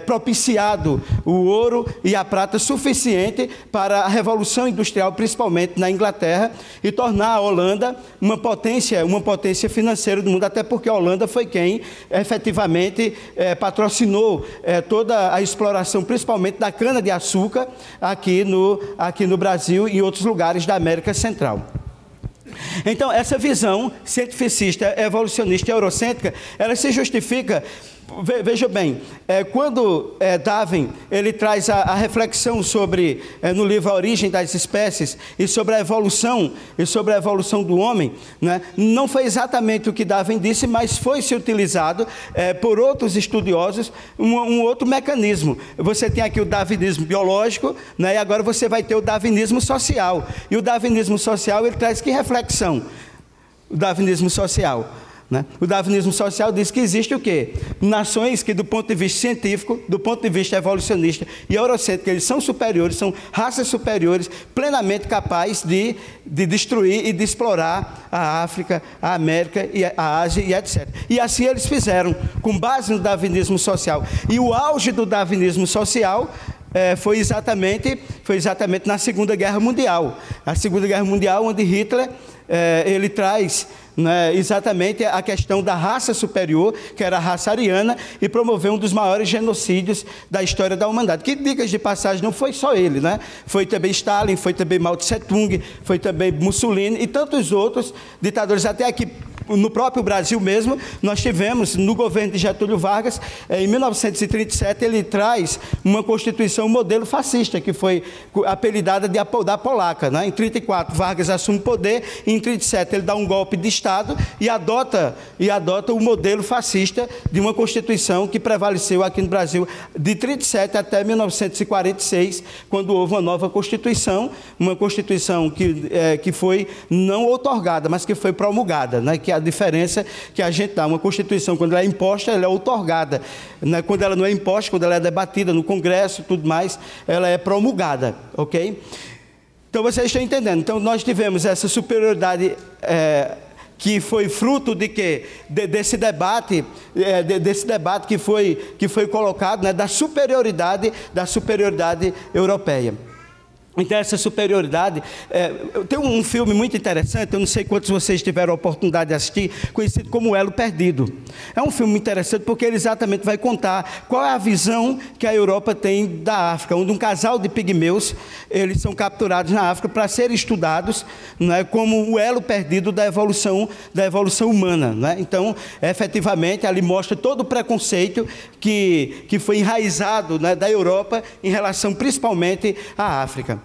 propiciado o ouro e a prata suficiente para a Revolução Industrial, principalmente na Inglaterra, e tornar a Holanda uma potência financeira do mundo, até porque a Holanda foi quem efetivamente patrocinou toda a exploração, principalmente da cana-de-açúcar, aqui no Brasil e em outros lugares da América Central. Então, essa visão cientificista, evolucionista e eurocêntrica, ela se justifica. Veja bem, quando Darwin ele traz a reflexão sobre, no livro A Origem das Espécies, e sobre a evolução do homem, né, não foi exatamente o que Darwin disse, mas foi-se utilizado por outros estudiosos um outro mecanismo. Você tem aqui o darwinismo biológico, né, e agora você vai ter o darwinismo social. E o darwinismo social, ele traz que reflexão? O darwinismo social. O darwinismo social diz que existe o quê? Nações que, do ponto de vista científico, do ponto de vista evolucionista e eurocêntrico, eles são superiores, são raças superiores, plenamente capazes de destruir e de explorar a África, a América, e a Ásia e etc. E assim eles fizeram, com base no darwinismo social. E o auge do darwinismo social foi exatamente na Segunda Guerra Mundial. A Segunda Guerra Mundial, onde Hitler ele traz exatamente a questão da raça superior, que era a raça ariana, e promoveu um dos maiores genocídios da história da humanidade. Que, dicas de passagem, não foi só ele, né? Foi também Stalin, foi também Mao Tse-tung, foi também Mussolini e tantos outros ditadores, até aqui no próprio Brasil mesmo. Nós tivemos, no governo de Getúlio Vargas, em 1937, ele traz uma Constituição modelo fascista, que foi apelidada da polaca, né? Em 34, Vargas assume o poder, e em 37 ele dá um golpe de Estado e adota o modelo fascista de uma Constituição que prevaleceu aqui no Brasil de 37 até 1946, quando houve uma nova Constituição, uma Constituição que foi não outorgada, mas que foi promulgada, né? Que é a diferença que a gente dá. Uma Constituição, quando ela é imposta, ela é outorgada, né? Quando ela não é imposta, quando ela é debatida no Congresso e tudo mais, ela é promulgada, ok? Então, vocês estão entendendo. Então, nós tivemos essa superioridade que foi fruto de quê? Desse debate que foi colocado, né? da superioridade europeia. Então, essa superioridade... tem um filme muito interessante, eu não sei quantos de vocês tiveram a oportunidade de assistir, conhecido como O Elo Perdido. É um filme interessante porque ele exatamente vai contar qual é a visão que a Europa tem da África, onde um casal de pigmeus, eles são capturados na África para serem estudados, né, como o elo perdido da evolução humana. Né? Então, efetivamente, ali mostra todo o preconceito que foi enraizado, né, da Europa em relação principalmente à África.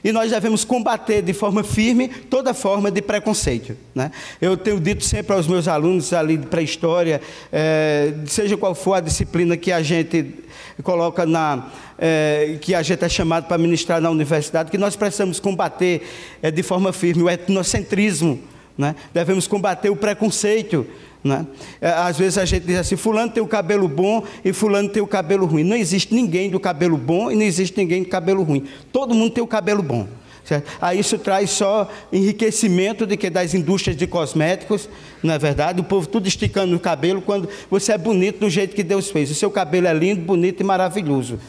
E nós devemos combater de forma firme toda forma de preconceito, né? Eu tenho dito sempre aos meus alunos ali de pré-história, seja qual for a disciplina que a gente coloca que a gente é chamado para ministrar na universidade, que nós precisamos combater de forma firme o etnocentrismo, né? Devemos combater o preconceito, né? Às vezes a gente diz assim: fulano tem o cabelo bom e fulano tem o cabelo ruim. Não existe ninguém do cabelo bom e não existe ninguém do cabelo ruim. Todo mundo tem o cabelo bom, certo? Aí isso traz só enriquecimento das indústrias de cosméticos, não é verdade? O povo tudo esticando o cabelo, quando você é bonito do jeito que Deus fez. O seu cabelo é lindo, bonito e maravilhoso.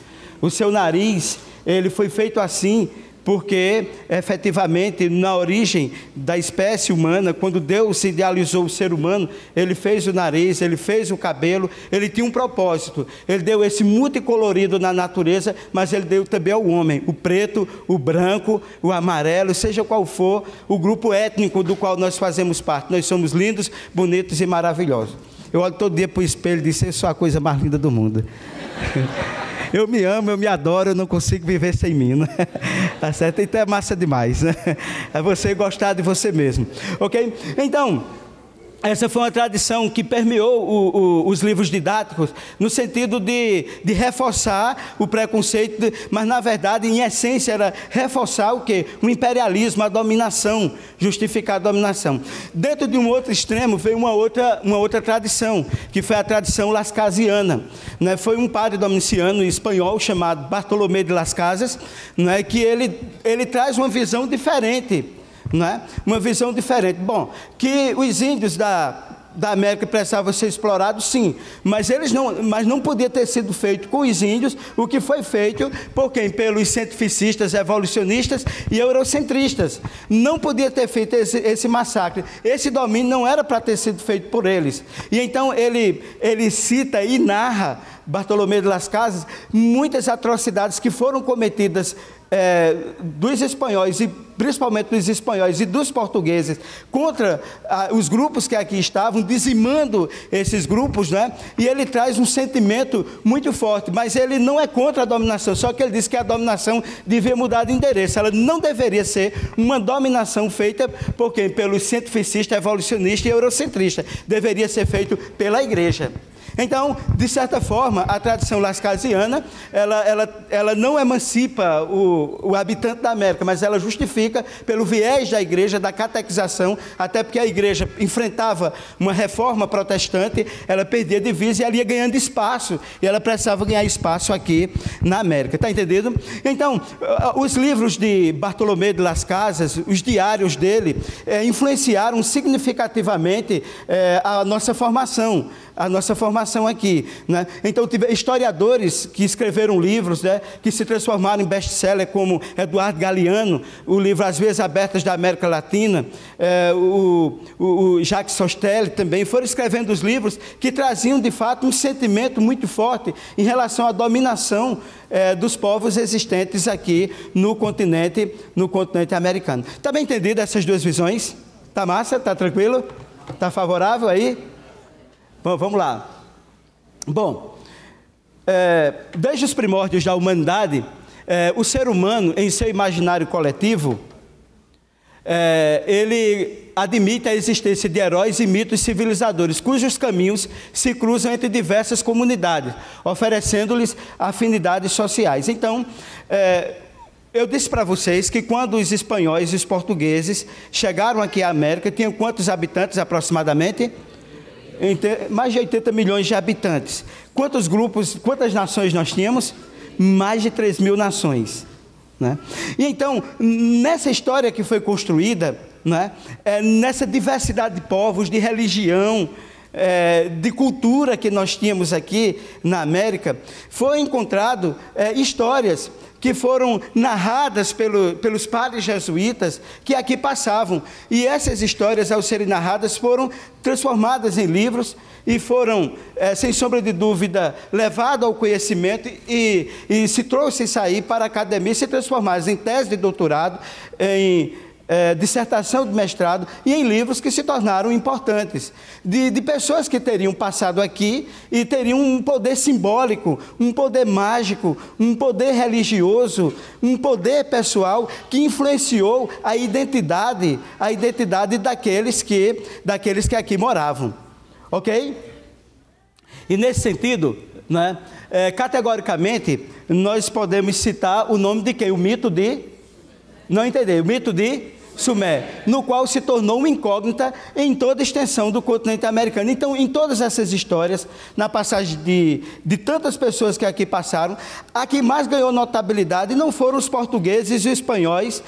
O seu nariz, ele foi feito assim porque, efetivamente, na origem da espécie humana, quando Deus idealizou o ser humano, Ele fez o nariz, Ele fez o cabelo, Ele tinha um propósito. Ele deu esse multicolorido na natureza, mas Ele deu também ao homem, o preto, o branco, o amarelo, seja qual for o grupo étnico do qual nós fazemos parte. Nós somos lindos, bonitos e maravilhosos. Eu olho todo dia para o espelho e disse: eu sou a coisa mais linda do mundo. Eu me amo, eu me adoro, eu não consigo viver sem mim, né? Tá certo? Então é massa demais, né? É você gostar de você mesmo, ok? Então, essa foi uma tradição que permeou os livros didáticos, no sentido de reforçar o preconceito, mas na verdade, em essência, era reforçar o quê? O imperialismo, a dominação, justificar a dominação. Dentro de um outro extremo veio uma outra tradição, que foi a tradição lascasiana, né? Foi um padre dominiciano espanhol chamado Bartolomé de Las Casas, né? Que ele traz uma visão diferente. Não é? Uma visão diferente. Bom, que os índios da América precisavam ser explorados, sim, mas não podia ter sido feito com os índios o que foi feito por quem? Pelos cientificistas, evolucionistas e eurocentristas. Não podia ter feito esse massacre. Esse domínio não era para ter sido feito por eles. E então ele cita e narra, Bartolomé de Las Casas, muitas atrocidades que foram cometidas dos espanhóis, e principalmente dos espanhóis e dos portugueses, contra os grupos que aqui estavam, dizimando esses grupos, né? E ele traz um sentimento muito forte, mas ele não é contra a dominação, só que ele diz que a dominação devia mudar de endereço, ela não deveria ser uma dominação feita por quem? Pelos cientificistas, evolucionistas e eurocentristas, deveria ser feito pela igreja. Então, de certa forma, a tradição lascasiana, ela não emancipa o habitante da América, mas ela justifica pelo viés da igreja, da catequização, até porque a igreja enfrentava uma reforma protestante, ela perdia divisa e ela ia ganhando espaço, e ela precisava ganhar espaço aqui na América, está entendendo? Então, os livros de Bartolomé de Las Casas, os diários dele, influenciaram significativamente a nossa formação aqui, né? Então, tive historiadores que escreveram livros, né, que se transformaram em best-seller, como Eduardo Galeano, o livro As Vias Abertas da América Latina, o Jacques Sostelli também, foram escrevendo os livros que traziam, de fato, um sentimento muito forte em relação à dominação dos povos existentes aqui no continente americano. Está bem entendido essas duas visões? Está massa? Está tranquilo? Está favorável aí? Bom, vamos lá. Bom, desde os primórdios da humanidade, o ser humano, em seu imaginário coletivo, ele admite a existência de heróis e mitos civilizadores, cujos caminhos se cruzam entre diversas comunidades, oferecendo-lhes afinidades sociais. Então, eu disse para vocês que quando os espanhóis e os portugueses chegaram aqui à América, tinham quantos habitantes aproximadamente? Mais de 80 milhões de habitantes. Quantos grupos, quantas nações nós tínhamos? Mais de 3.000 nações, né? E então, nessa história que foi construída, né, nessa diversidade de povos, de religião, de cultura que nós tínhamos aqui na América, foi encontrado histórias que foram narradas pelos padres jesuítas que aqui passavam. E essas histórias, ao serem narradas, foram transformadas em livros e foram, sem sombra de dúvida, levadas ao conhecimento e se trouxe isso aí para a academia, se transformadas em tese de doutorado, em dissertação de mestrado e em livros que se tornaram importantes, de pessoas que teriam passado aqui e teriam um poder simbólico, um poder mágico, um poder religioso, um poder pessoal que influenciou a identidade daqueles que aqui moravam, ok? E nesse sentido, né, categoricamente, nós podemos citar o nome de quem? O mito de... Não entendi. O mito de Sumer, no qual se tornou uma incógnita em toda a extensão do continente americano. Então, em todas essas histórias, na passagem de tantas pessoas que aqui passaram, a que mais ganhou notabilidade não foram os portugueses e os espanhóis,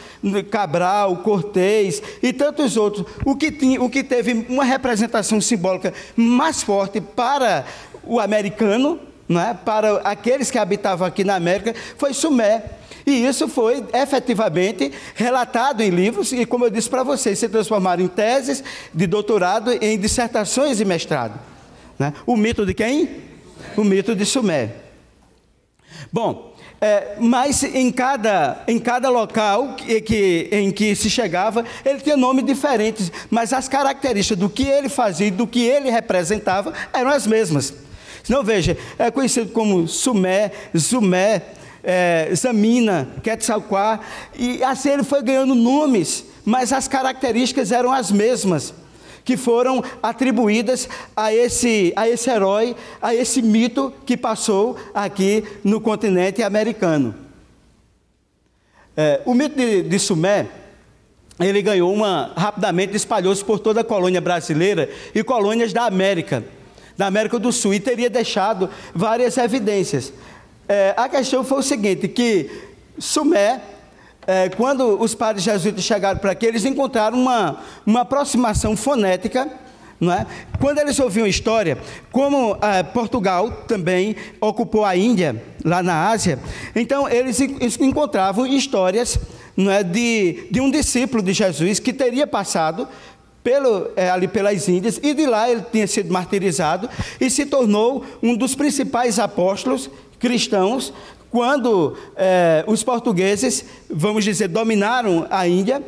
Cabral, Cortés e tantos outros. O que teve uma representação simbólica mais forte para o americano, né, para aqueles que habitavam aqui na América, foi Sumer. E isso foi efetivamente relatado em livros e, como eu disse para vocês, se transformaram em teses de doutorado, em dissertações de mestrado, né? O mito de quem? O mito de Sumer. Bom, mas em cada local em que se chegava, ele tinha nomes diferentes, mas as características do que ele fazia e do que ele representava eram as mesmas. Não, veja, é conhecido como Sumé, Zumé, Zamina, Quetzalcoatl, e assim ele foi ganhando nomes, mas as características eram as mesmas, que foram atribuídas a esse herói, a esse mito que passou aqui no continente americano. O mito de Sumé, ele ganhou rapidamente espalhou-se por toda a colônia brasileira e colônias da América do Sul, e teria deixado várias evidências. A questão foi o seguinte, que Sumé, quando os padres jesuítas chegaram para aqui, eles encontraram uma aproximação fonética, não é? Quando eles ouviam história, como Portugal também ocupou a Índia, lá na Ásia, então eles encontravam histórias, não é, de um discípulo de Jesus que teria passado ali pelas Índias, e de lá ele tinha sido martirizado e se tornou um dos principais apóstolos cristãos quando os portugueses, vamos dizer, dominaram a Índia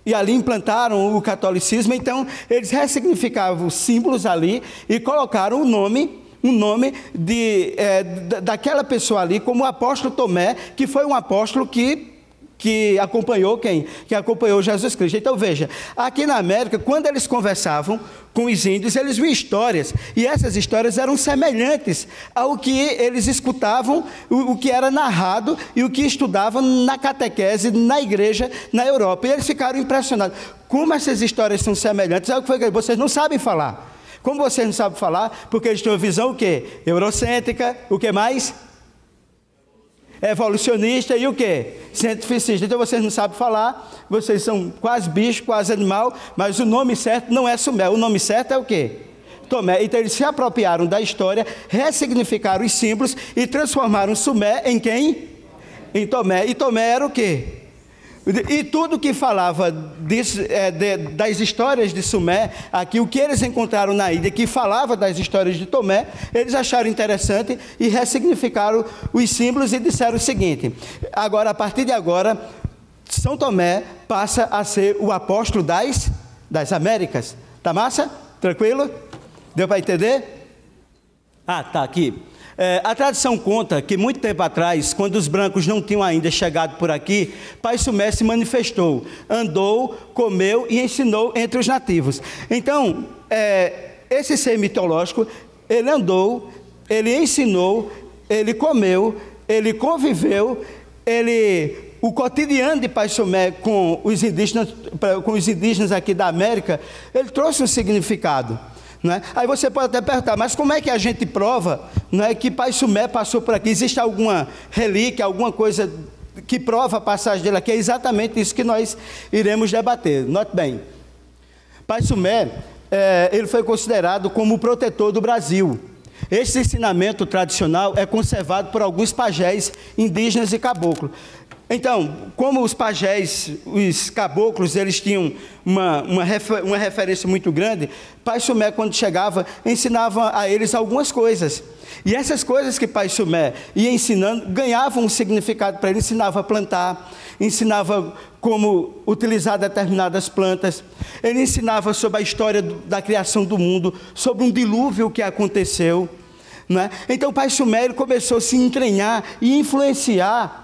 e ali implantaram o catolicismo. Então eles ressignificavam os símbolos ali e colocaram um nome daquela pessoa ali como o apóstolo Tomé, que foi um apóstolo que acompanhou quem? Que acompanhou Jesus Cristo. Então veja, aqui na América, quando eles conversavam com os índios, eles viam histórias, e essas histórias eram semelhantes ao que eles escutavam, o que era narrado e o que estudavam na catequese, na igreja, na Europa. E eles ficaram impressionados. Como essas histórias são semelhantes? É o que foi que vocês não sabem falar. Como vocês não sabem falar? Porque eles têm uma visão o quê? Eurocêntrica, o que mais? Evolucionista e o quê? Cientificista. Então vocês não sabem falar, vocês são quase bicho, quase animal, mas o nome certo não é Sumé, o nome certo é o quê? Tomé. Então eles se apropriaram da história, ressignificaram os símbolos e transformaram Sumé em quem? Em Tomé. E Tomé era o quê? E tudo que falava das histórias de Sumé, aqui o que eles encontraram na Índia, que falava das histórias de Tomé, eles acharam interessante e ressignificaram os símbolos e disseram o seguinte: agora, a partir de agora, São Tomé passa a ser o apóstolo das Américas. Tá massa? Tranquilo? Deu para entender? Tá aqui. A tradição conta que muito tempo atrás, quando os brancos não tinham ainda chegado por aqui, Pai Sumé se manifestou, andou, comeu e ensinou entre os nativos. Então, esse ser mitológico, ele andou, ele ensinou, ele comeu, ele conviveu, o cotidiano de Pai Sumé com os indígenas aqui da América, ele trouxe um significado. Não é? Aí você pode até perguntar, mas como é que a gente prova, não é, que Pai Sumé passou por aqui? Existe alguma relíquia, alguma coisa que prova a passagem dele aqui? É exatamente isso que nós iremos debater. Note bem, Pai Sumé, ele foi considerado como o protetor do Brasil. Esse ensinamento tradicional é conservado por alguns pajés indígenas e caboclos. Então, como os pajés, os caboclos, eles tinham uma referência muito grande, Pai Sumé, quando chegava, ensinava a eles algumas coisas. E essas coisas que Pai Sumé ia ensinando, ganhavam um significado para ele. Ensinava a plantar, ensinava como utilizar determinadas plantas, ele ensinava sobre a história da criação do mundo, sobre um dilúvio que aconteceu. Não é? Então, Pai Sumé, ele começou a se entranhar e influenciar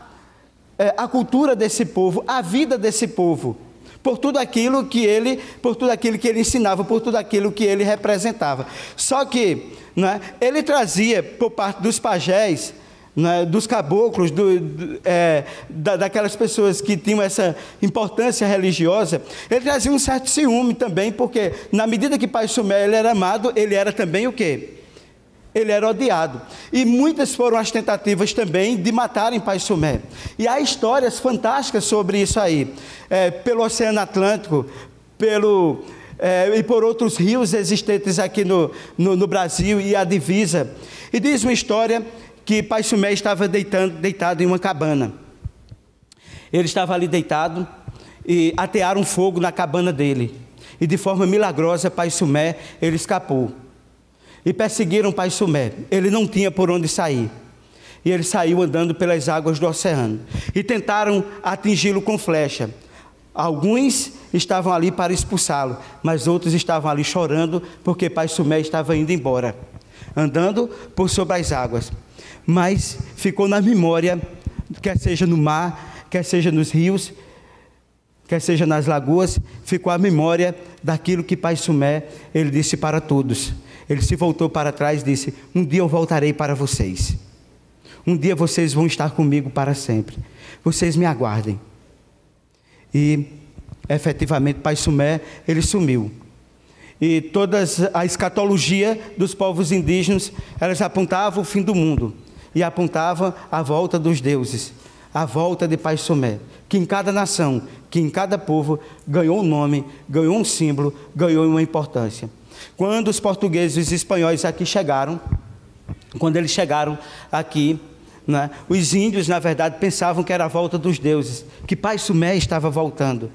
a cultura desse povo, a vida desse povo, por tudo aquilo que ele ensinava, por tudo aquilo que ele representava. Só que, não é, ele trazia, por parte dos pajés, não é, dos caboclos, daquelas pessoas que tinham essa importância religiosa, ele trazia um certo ciúme também, porque na medida que Pai Sumé ele era amado, ele era também o quê? Ele era odiado. E muitas foram as tentativas também de matarem Pai Sumé. E há histórias fantásticas sobre isso aí. Pelo Oceano Atlântico, e por outros rios existentes aqui no Brasil e a divisa. E diz uma história que Pai Sumé estava deitado em uma cabana. Ele estava ali deitado e atearam fogo na cabana dele. E de forma milagrosa, Pai Sumé, ele escapou. E perseguiram Pai Sumé. Ele não tinha por onde sair. E ele saiu andando pelas águas do oceano. E tentaram atingi-lo com flecha. Alguns estavam ali para expulsá-lo, mas outros estavam ali chorando porque Pai Sumé estava indo embora. andando por sobre as águas. Mas ficou na memória, quer seja no mar, quer seja nos rios, quer seja nas lagoas, ficou a memória daquilo que Pai Sumé, ele disse para todos. Ele se voltou para trás e disse: um dia eu voltarei para vocês. Um dia vocês vão estar comigo para sempre. Vocês me aguardem. E, efetivamente, Pai Sumé, ele sumiu. E toda a escatologia dos povos indígenas, elas apontavam o fim do mundo. E apontavam a volta dos deuses, a volta de Pai Sumé, que em cada nação, que em cada povo, ganhou um nome, ganhou um símbolo, ganhou uma importância. Quando os portugueses e os espanhóis aqui chegaram, quando eles chegaram aqui, né, os índios, na verdade, pensavam que era a volta dos deuses, que Pai Sumé estava voltando.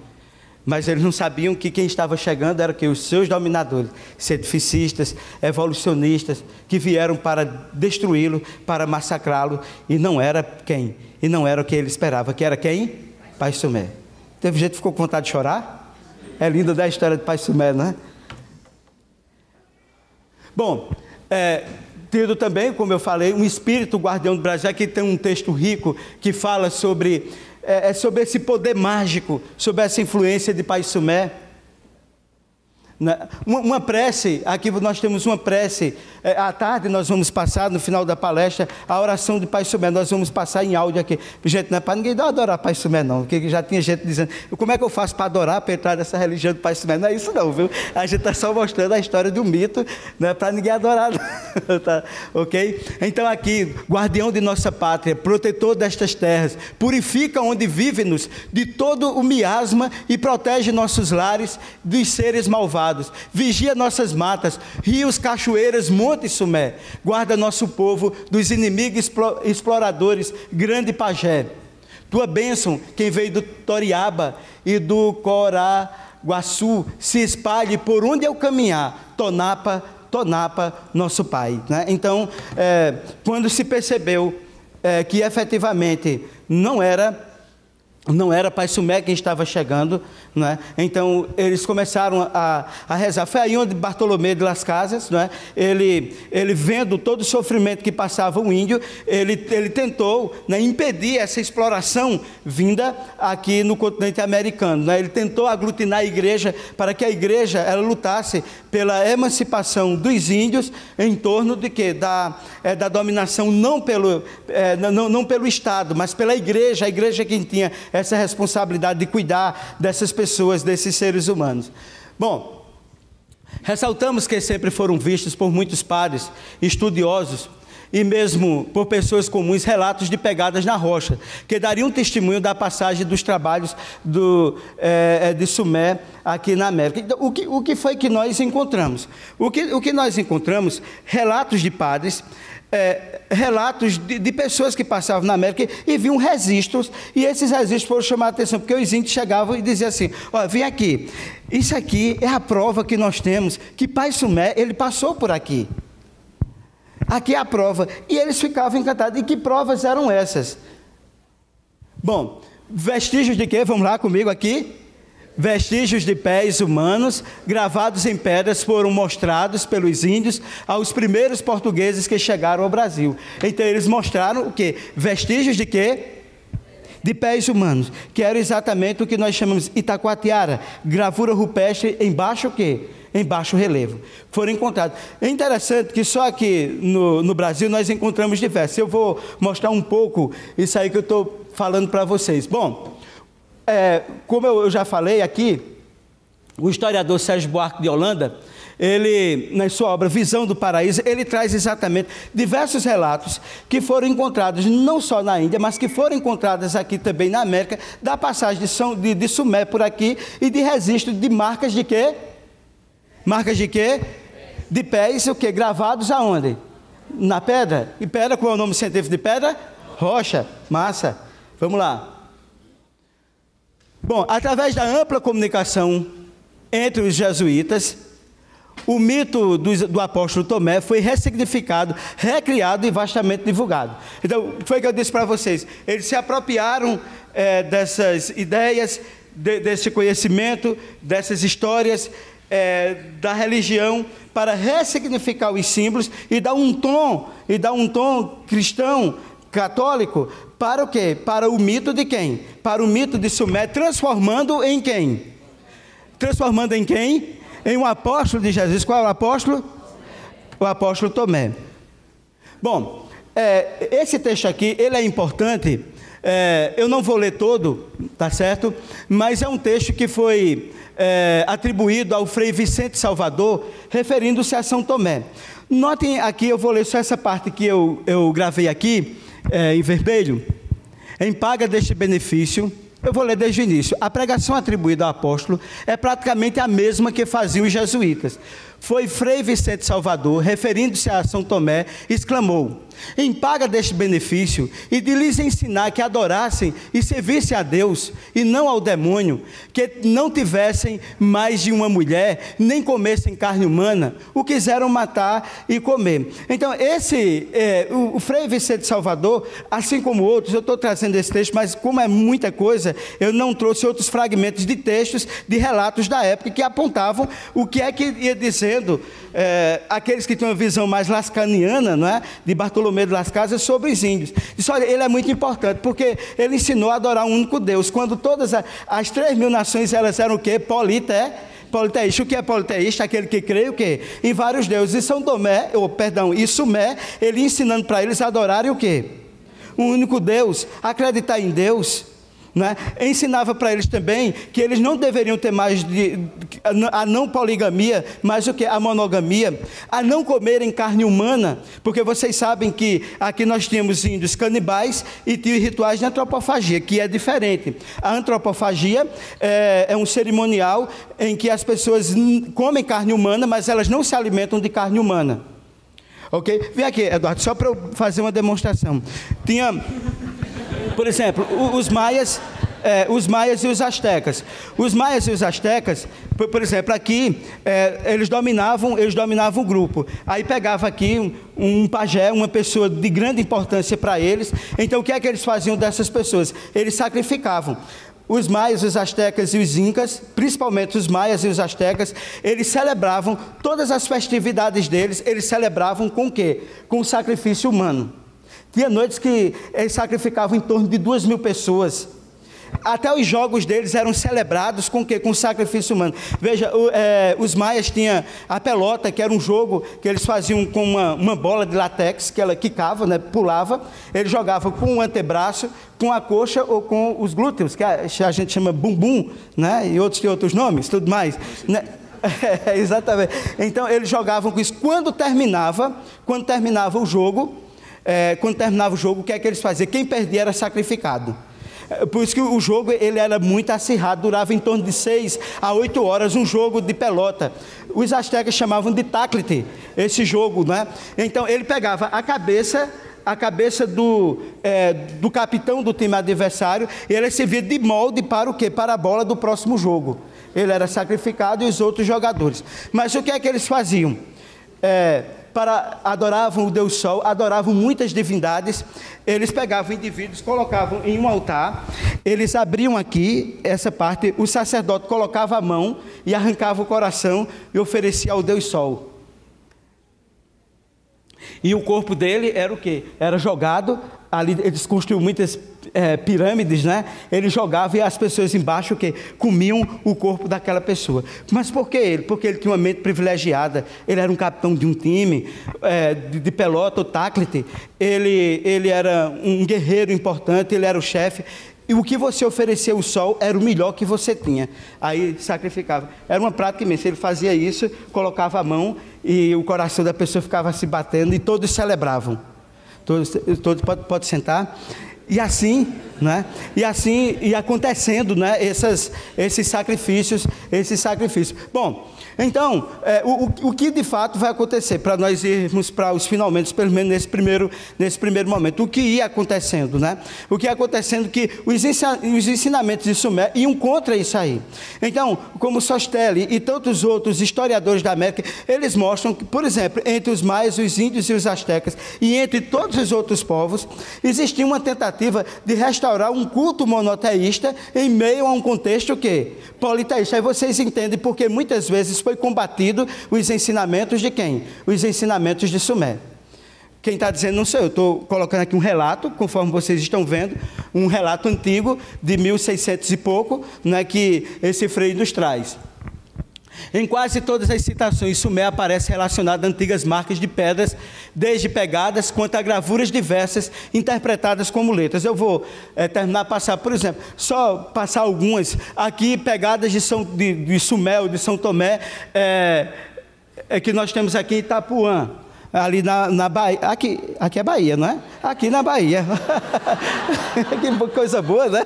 Mas eles não sabiam que quem estava chegando era que os seus dominadores, cientificistas, evolucionistas, que vieram para destruí-lo, para massacrá-lo, e não era quem? E não era o que ele esperava, que era quem? Pai Sumé. Teve gente que ficou com vontade de chorar? É linda da história de Pai Sumé, não é? Bom, tendo também, como eu falei, um espírito guardião do Brasil. Aqui tem um texto rico que fala sobre esse poder mágico, sobre essa influência de Pai Sumé. Uma prece, aqui nós temos uma prece, à tarde nós vamos passar, no final da palestra, a oração de Pai Sumé, nós vamos passar em áudio aqui. Gente, não é para ninguém adorar Pai Sumé não, porque já tinha gente dizendo, como é que eu faço para adorar, para entrar nessa religião de Pai Sumé? Não é isso não, viu? A gente está só mostrando a história do mito, não é para ninguém adorar não, tá? Ok? Então aqui, guardião de nossa pátria, protetor destas terras, purifica onde vive-nos de todo o miasma e protege nossos lares dos seres malvados. Vigia nossas matas, rios, cachoeiras, Monte Sumé. Guarda nosso povo dos inimigos exploradores, grande pajé. Tua bênção, quem veio do Toriaba e do Coraguaçu, se espalhe por onde eu caminhar. Tonapa, Tonapa, nosso Pai. Né? Então, quando se percebeu que efetivamente não era Pai Sumé quem estava chegando, né? Então eles começaram a rezar. Foi aí onde Bartolomé de Las Casas, né? ele vendo todo o sofrimento que passava o índio, ele tentou, né, impedir essa exploração vinda aqui no continente americano, né? Ele tentou aglutinar a igreja para que a igreja ela lutasse pela emancipação dos índios em torno de quê? Da dominação não pelo Estado, mas pela igreja, a igreja quem tinha essa responsabilidade de cuidar dessas pessoas, desses seres humanos. Bom, ressaltamos que sempre foram vistos por muitos padres, estudiosos e mesmo por pessoas comuns relatos de pegadas na rocha, que dariam testemunho da passagem dos trabalhos de Sumé aqui na América. Então, o que foi que nós encontramos? O que nós encontramos? Relatos de padres, relatos de pessoas que passavam na América e viam registros, e esses registros foram chamar a atenção, porque os índios chegavam e diziam assim: ó, vem aqui, isso aqui é a prova que nós temos, que Pai Sumé, ele passou por aqui. Aqui é a prova. E eles ficavam encantados. E que provas eram essas? Bom, vestígios de quê? Vamos lá comigo aqui. Vestígios de pés humanos gravados em pedras foram mostrados pelos índios aos primeiros portugueses que chegaram ao Brasil. Então eles mostraram o quê? Vestígios de quê? De pés humanos, que era exatamente o que nós chamamos Itacoatiara, gravura rupestre em baixo o quê? Em baixo relevo. Foram encontrados. É interessante que só aqui no Brasil nós encontramos diversos. Eu vou mostrar um pouco isso aí que eu estou falando para vocês. Bom, como eu já falei aqui, o historiador Sérgio Buarque de Holanda, ele, na sua obra Visão do Paraíso, ele traz exatamente diversos relatos que foram encontrados não só na Índia, mas que foram encontrados aqui também na América, da passagem de Sumé por aqui e de registro de marcas de quê? Marcas de quê? De pés, o quê? Gravados aonde? Na pedra. E pedra, qual é o nome científico de pedra? Rocha. Massa. Vamos lá. Bom, através da ampla comunicação entre os jesuítas, o mito do apóstolo Tomé foi ressignificado, recriado e vastamente divulgado. Então, foi o que eu disse para vocês. Eles se apropriaram dessas ideias, desse conhecimento, dessas histórias, da religião para ressignificar os símbolos e dar um tom cristão, católico, para o quê? Para o mito de quem? Para o mito de Sumer, transformando em quem? Transformando em quem? Em um apóstolo de Jesus. Qual é o apóstolo? O apóstolo Tomé. Bom, esse texto aqui, ele é importante. Eu não vou ler todo, tá certo? Mas é um texto que foi atribuído ao Frei Vicente Salvador, referindo-se a São Tomé. Notem aqui, eu vou ler só essa parte que eu gravei aqui, em vermelho. Em paga deste benefício, eu vou ler desde o início. A pregação atribuída ao apóstolo é praticamente a mesma que faziam os jesuítas. Foi Frei Vicente Salvador, referindo-se a São Tomé, exclamou: em paga deste benefício e de lhes ensinar que adorassem e servissem a Deus e não ao demônio, que não tivessem mais de uma mulher, nem comessem carne humana, o quiseram matar e comer. Então o Frei Vicente Salvador, assim como outros, eu estou trazendo esse texto, mas como é muita coisa, eu não trouxe outros fragmentos de textos, de relatos da época que apontavam o que é que ia dizendo aqueles que tinham uma visão mais lascaniana, não é? De Bartolomé de Las Casas, sobre os índios. Disse: olha, ele é muito importante, porque ele ensinou a adorar um único Deus, quando todas as 3.000 nações, elas eram o quê? Politeísta. O que é politeísta? Aquele que crê o quê? Em vários deuses. E São Tomé, e Sumé, ele ensinando para eles a adorarem o quê? Um único Deus, acreditar em Deus. Né? Ensinava para eles também que eles não deveriam ter mais a não poligamia, mas o que? A monogamia, a não comerem carne humana, porque vocês sabem que aqui nós tínhamos índios canibais e tínhamos rituais de antropofagia, que é diferente. A antropofagia é um cerimonial em que as pessoas comem carne humana, mas elas não se alimentam de carne humana. Ok? Vem aqui, Eduardo, só para eu fazer uma demonstração. Por exemplo, os maias e os astecas. Os maias e os astecas, por exemplo, aqui, eles dominavam o grupo. Aí pegava aqui um pajé, uma pessoa de grande importância para eles. Então, o que é que eles faziam dessas pessoas? Eles sacrificavam. Os maias, os astecas e os incas, principalmente os maias e os astecas, eles celebravam todas as festividades deles, eles celebravam com o quê? Com o sacrifício humano. Tinha noites que eles sacrificavam em torno de 2.000 pessoas. Até os jogos deles eram celebrados com o quê? Com sacrifício humano. Veja, os maias tinham a pelota, que era um jogo que eles faziam com uma bola de látex, que ela quicava, né, pulava. Eles jogavam com o antebraço, com a coxa ou com os glúteos, que a gente chama bumbum, né, e outros têm outros nomes, tudo mais. Né? Exatamente. Então, eles jogavam com isso. Quando terminava o jogo, o que é que eles faziam? Quem perdia era sacrificado. Por isso que o jogo ele era muito acirrado, durava em torno de 6 a 8 horas, um jogo de pelota. Os astecas chamavam de taclite, esse jogo, né? Então ele pegava a cabeça do capitão do time adversário, e ele servia de molde para o quê? Para a bola do próximo jogo. Ele era sacrificado e os outros jogadores. Mas o que é que eles faziam? Adoravam o Deus Sol, adoravam muitas divindades. Eles pegavam indivíduos, colocavam em um altar, eles abriam aqui essa parte, o sacerdote colocava a mão e arrancava o coração e oferecia ao Deus Sol. E o corpo dele era o quê? Era jogado, ali eles construíam muitas pirâmides, né? Ele jogava e as pessoas embaixo o quê? Comiam o corpo daquela pessoa. Mas por que ele? Porque ele tinha uma mente privilegiada, ele era um capitão de um time, de pelota ou taclite, ele era um guerreiro importante, ele era o chefe. E o que você oferecia ao sol era o melhor que você tinha. Aí sacrificava. Era uma prática imensa. Ele fazia isso, colocava a mão e o coração da pessoa ficava se batendo e todos celebravam. Todos pode sentar. E assim, né? E assim ia acontecendo, né? Esses sacrifícios. Bom, então, o que de fato vai acontecer para nós irmos para os finalmente, pelo menos nesse primeiro momento? O que ia acontecendo, né? O que ia acontecendo que os ensinamentos de Sumer iam contra isso aí. Então, como Sostelli e tantos outros historiadores da América, eles mostram que, por exemplo, entre os maias, os índios e os astecas, e entre todos os outros povos, existia uma tentativa de restaurar um culto monoteísta em meio a um contexto o quê? Politeísta. Aí vocês entendem porque muitas vezes, foi combatido os ensinamentos de quem? Os ensinamentos de Sumer. Quem está dizendo não sou eu, estou colocando aqui um relato, conforme vocês estão vendo, um relato antigo de 1600 e pouco, né, que esse Frei nos traz. Em quase todas as citações, Sumer aparece relacionado a antigas marcas de pedras, desde pegadas quanto a gravuras diversas, interpretadas como letras. Eu vou terminar a passar, por exemplo, só passar algumas aqui, pegadas de Sumer, de São Tomé, que nós temos aqui em Itapuã. Ali na Bahia, aqui é Bahia, não é? Aqui na Bahia. Que coisa boa, né?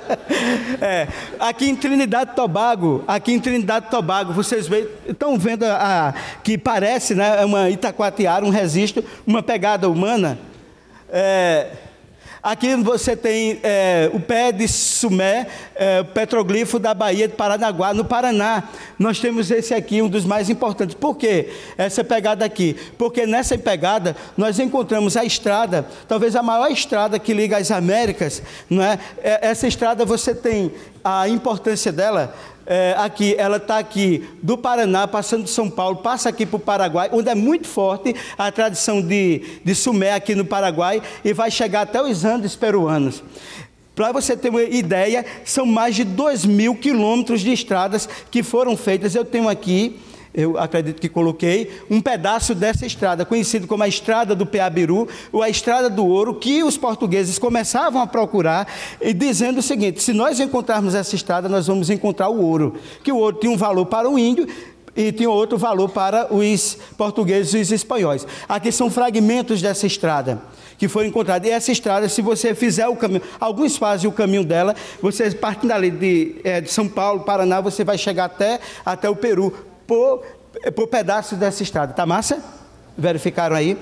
Aqui em Trinidade e Tobago, vocês estão vendo que parece, né, uma itacoatiara, um registro, uma pegada humana. Aqui você tem o pé de Sumé, o petroglifo da Baía de Paranaguá, no Paraná. Nós temos esse aqui, um dos mais importantes. Por que essa pegada aqui? Porque nessa pegada nós encontramos a estrada, talvez a maior estrada que liga as Américas, não é? Essa estrada você tem a importância dela. Aqui, ela está aqui do Paraná, passando de São Paulo, passa aqui para o Paraguai, onde é muito forte a tradição de Sumé aqui no Paraguai, e vai chegar até os Andes peruanos. Para você ter uma ideia, são mais de 2.000 quilômetros de estradas que foram feitas. Eu tenho aqui, eu acredito que coloquei, um pedaço dessa estrada, conhecido como a Estrada do Peabiru, ou a Estrada do Ouro, que os portugueses começavam a procurar, e dizendo o seguinte: se nós encontrarmos essa estrada, nós vamos encontrar o ouro. Que o ouro tinha um valor para o índio, e tinha outro valor para os portugueses e os espanhóis. Aqui são fragmentos dessa estrada que foi encontrada. E essa estrada, se você fizer o caminho, alguns fazem o caminho dela, você partindo ali de São Paulo, Paraná, você vai chegar até o Peru, por pedaços dessa estrada. Tá massa? Verificaram aí?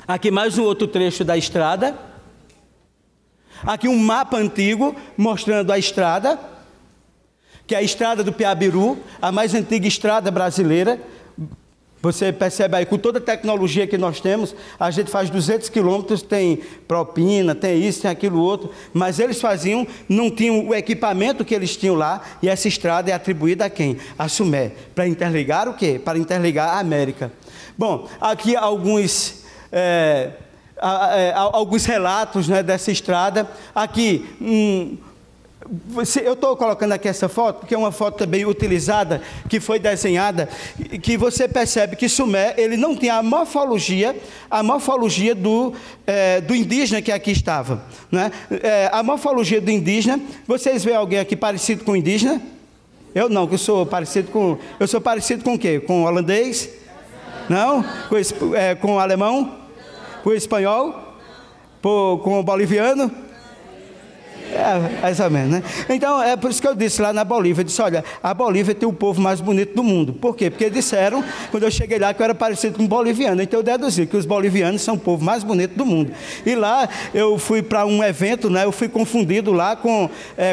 Aqui mais um outro trecho da estrada. Aqui um mapa antigo mostrando a estrada, que é a Estrada do Peabiru, a mais antiga estrada brasileira. Você percebe aí, com toda a tecnologia que nós temos, a gente faz 200 quilômetros, tem propina, tem isso, tem aquilo outro, mas eles faziam, não tinham o equipamento que eles tinham lá, e essa estrada é atribuída a quem? A Sumé, para interligar o quê? Para interligar a América. Bom, aqui alguns relatos, né, dessa estrada. Aqui, eu estou colocando aqui essa foto, porque é uma foto também utilizada, que foi desenhada, que você percebe que Sumé, ele não tem a morfologia do indígena que aqui estava, né? A morfologia do indígena, vocês veem alguém aqui parecido com o indígena? Eu não, que eu sou parecido com o quê? Com o holandês? Não? Com o alemão? Com o espanhol? Com o boliviano? Mais ou menos, né? Então, é por isso que eu disse lá na Bolívia, eu disse: olha, a Bolívia tem o povo mais bonito do mundo. Por quê? Porque disseram, quando eu cheguei lá, que eu era parecido com um boliviano. Então, eu deduzi que os bolivianos são o povo mais bonito do mundo. E lá, eu fui para um evento, né? Eu fui confundido lá com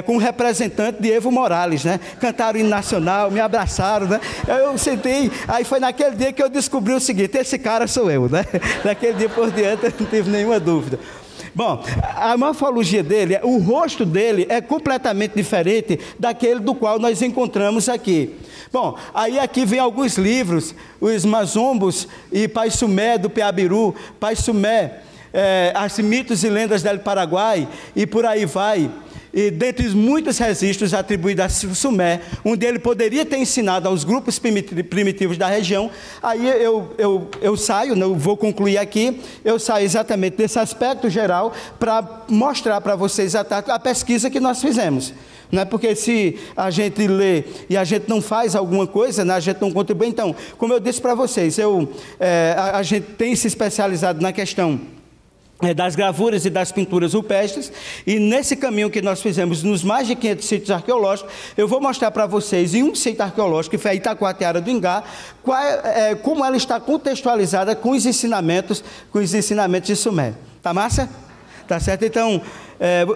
um representante de Evo Morales, né? Cantaram o hino nacional, me abraçaram, né? Eu sentei, aí foi naquele dia que eu descobri o seguinte: esse cara sou eu, né? Daquele dia por diante, eu não tive nenhuma dúvida. Bom, a morfologia dele, o rosto dele é completamente diferente daquele do qual nós encontramos aqui. Bom, aí aqui vem alguns livros, os Mazombos e Pai Sumé do Peabiru, Pai Sumé, as mitos e lendas do Paraguai, e por aí vai. E dentre muitos registros atribuídos a Sumé, onde ele poderia ter ensinado aos grupos primitivos da região, aí eu saio, eu vou concluir aqui, eu saio exatamente desse aspecto geral para mostrar para vocês a pesquisa que nós fizemos. Não é porque se a gente lê e a gente não faz alguma coisa, né, a gente não contribui. Então, como eu disse para vocês, a gente tem se especializado na questão das gravuras e das pinturas rupestres, e nesse caminho que nós fizemos nos mais de 500 sítios arqueológicos, eu vou mostrar para vocês em um sítio arqueológico, que foi a Itacoatiara do Ingá, como ela está contextualizada com os ensinamentos de Sumé. Tá massa? Tá certo? Então,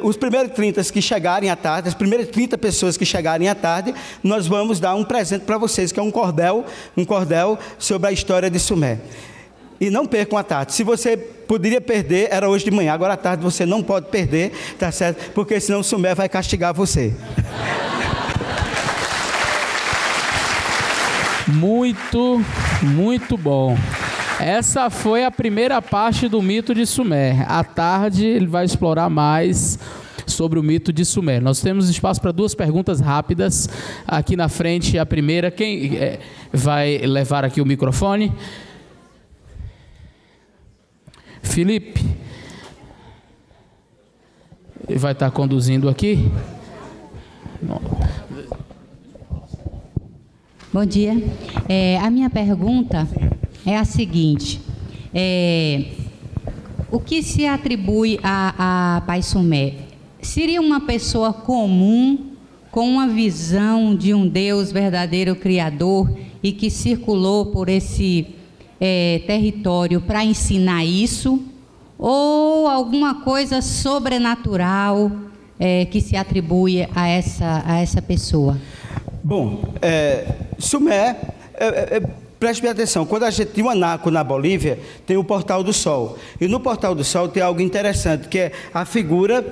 os primeiros 30 que chegarem à tarde, as primeiras 30 pessoas que chegarem à tarde, nós vamos dar um presente para vocês, que é um cordel sobre a história de Sumé. E não percam a tarde. Se você poderia perder, era hoje de manhã. Agora à tarde você não pode perder, tá certo? Porque senão o Sumé vai castigar você. Muito, muito bom. Essa foi a primeira parte do mito de Sumer. À tarde ele vai explorar mais sobre o mito de Sumer. Nós temos espaço para 2 perguntas rápidas. Aqui na frente, a primeira. Quem vai levar aqui o microfone? Felipe. Ele vai estar conduzindo aqui. Bom dia. A minha pergunta é a seguinte. O que se atribui a Pai Sumer? Seria uma pessoa comum, com uma visão de um Deus verdadeiro Criador e que circulou por esse território para ensinar isso? Ou alguma coisa sobrenatural que se atribui a essa pessoa? Bom, Sumer, preste bem atenção, quando a gente tem Tiwanaku na Bolívia, tem o Portal do Sol. E no Portal do Sol tem algo interessante, que é a figura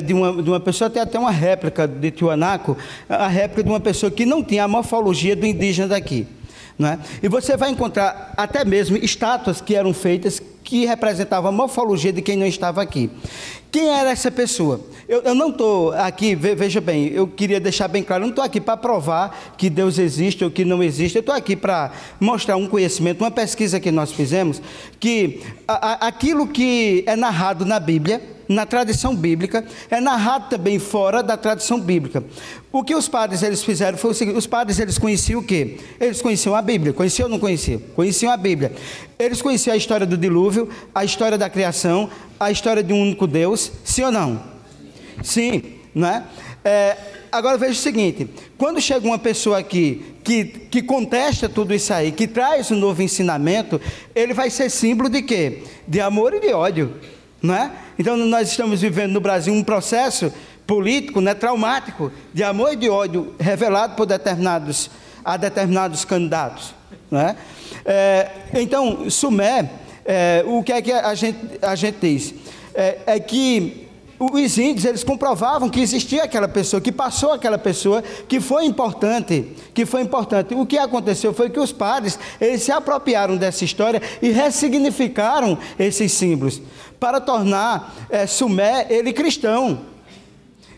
de uma pessoa, tem até uma réplica de Tiwanaku, a réplica de uma pessoa que não tinha a morfologia do indígena daqui. Não é? E você vai encontrar até mesmo estátuas que eram feitas que representavam a morfologia de quem não estava aqui. Quem era essa pessoa? Eu não estou aqui, veja bem, eu queria deixar bem claro, eu não estou aqui para provar que Deus existe ou que não existe, eu estou aqui para mostrar um conhecimento, uma pesquisa que nós fizemos, que aquilo que é narrado na Bíblia, na tradição bíblica, é narrado também fora da tradição bíblica. O que os padres eles fizeram foi o seguinte: os padres eles conheciam o quê? Eles conheciam a Bíblia. Conheciam ou não conheciam? Conheciam a Bíblia. Eles conheciam a história do dilúvio, a história da criação, a história de um único Deus, sim ou não? Sim, não é? Agora veja o seguinte: quando chega uma pessoa aqui que contesta tudo isso aí, que traz um novo ensinamento, ele vai ser símbolo de quê? De amor e de ódio, não é? Então nós estamos vivendo no Brasil um processo político, né, traumático, de amor e de ódio revelado por determinados candidatos, não é? Então Sumer, o que é que a gente diz? É que os índios, eles comprovavam que existia aquela pessoa, que passou aquela pessoa, que foi importante. O que aconteceu foi que os padres, eles se apropriaram dessa história e ressignificaram esses símbolos, para tornar Sumer, ele cristão.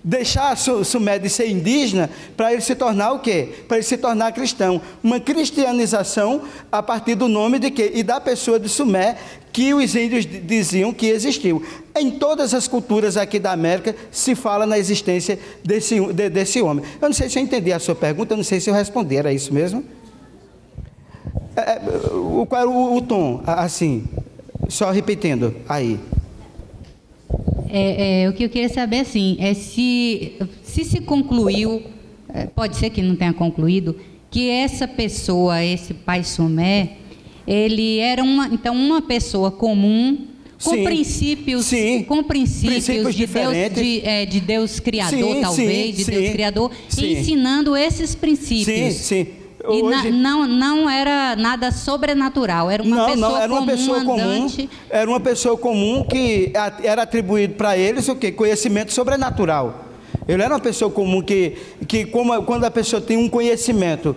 Deixar Sumer de ser indígena, para ele se tornar o quê? Para ele se tornar cristão. Uma cristianização a partir do nome de quê? E da pessoa de Sumer, que os índios diziam que existiu. Em todas as culturas aqui da América se fala na existência desse homem. Eu não sei se eu entendi a sua pergunta, eu não sei se eu respondi, era isso mesmo? Qual era o tom, assim, só repetindo, aí. O que eu queria saber, assim, é se concluiu, pode ser que não tenha concluído, que essa pessoa, esse Pai Sumer, ele era uma pessoa comum, com princípios de Deus Criador, Deus Criador, ensinando esses princípios. Sim. Hoje, não era nada sobrenatural, era uma pessoa comum, era uma pessoa comum que era atribuído para eles o quê? Conhecimento sobrenatural. Ele era uma pessoa comum que quando a pessoa tem um conhecimento,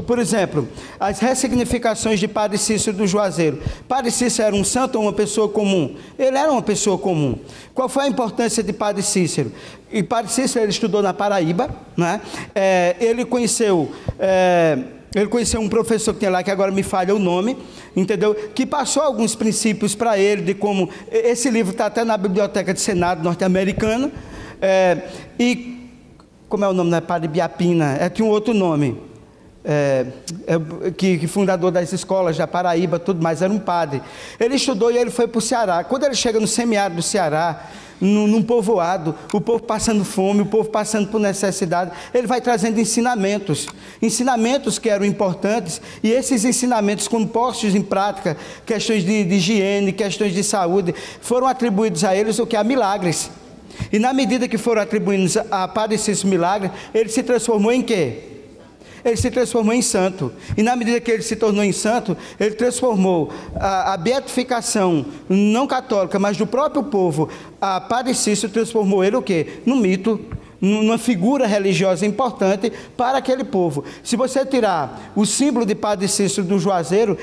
por exemplo, as ressignificações de Padre Cícero do Juazeiro. Padre Cícero era um santo ou uma pessoa comum? Ele era uma pessoa comum. Qual foi a importância de Padre Cícero? E Padre Cícero, ele estudou na Paraíba, né? Ele conheceu um professor que tem lá, que agora me falha o nome, entendeu? Que passou alguns princípios para ele, de como... Esse livro está até na Biblioteca de Senado norte-americana. E como é o nome, né? Padre Biapina, tinha um outro nome, que fundador das escolas da Paraíba, tudo mais, era um padre. Ele estudou e ele foi para o Ceará. Quando ele chega no semiárido do Ceará, num povoado, o povo passando fome, o povo passando por necessidade, ele vai trazendo ensinamentos que eram importantes, e esses ensinamentos, quando postos em prática, questões de higiene, questões de saúde, foram atribuídos a eles o que? A milagres. E na medida que foram atribuídos a Padre Cícero milagre, ele se transformou em quê? Ele se transformou em santo. E na medida que ele se tornou em santo, ele transformou a beatificação não católica, mas do próprio povo. A Padre Cícero transformou ele o quê? No mito numa figura religiosa importante para aquele povo. Se você tirar o símbolo de Padre Cícero do Juazeiro,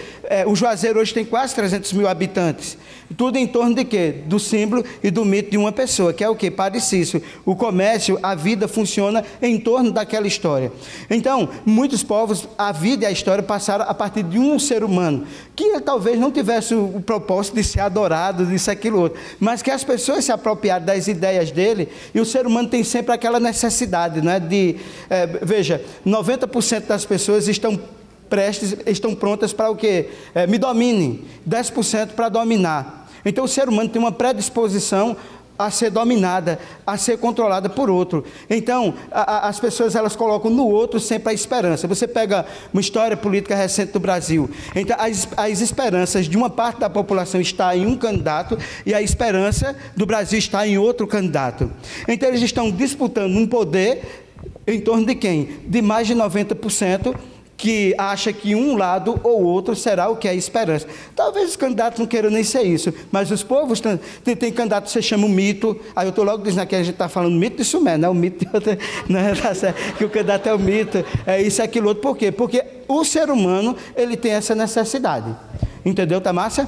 o Juazeiro hoje tem quase 300 mil habitantes. Tudo em torno de quê? Do símbolo e do mito de uma pessoa, que é o quê? Padre Cícero. O comércio, a vida funciona em torno daquela história. Então, muitos povos, a vida e a história passaram a partir de um ser humano, que ele talvez não tivesse o propósito de ser adorado, disso, aquilo, outro, mas que as pessoas se apropriaram das ideias dele, e o ser humano tem sempre aquela necessidade, né, veja, 90% das pessoas estão prontas para o quê? Me dominem, 10% para dominar. Então o ser humano tem uma predisposição a ser dominada, a ser controlada por outro. Então, as pessoas, elas colocam no outro sempre a esperança. Você pega uma história política recente do Brasil, então as esperanças de uma parte da população está em um candidato e a esperança do Brasil está em outro candidato. Então, eles estão disputando um poder em torno de quem? De mais de 90%, que acha que um lado ou outro será o que é a esperança. Talvez os candidatos não queiram nem ser isso, mas os povos, tem candidato que você chama o mito, aí eu estou logo dizendo que a gente está falando mito de Sumé, não é o mito de outra, não, tá certo, que o candidato é o mito, é isso, aquilo, outro. Por quê? Porque o ser humano, ele tem essa necessidade. Entendeu, Tamácia?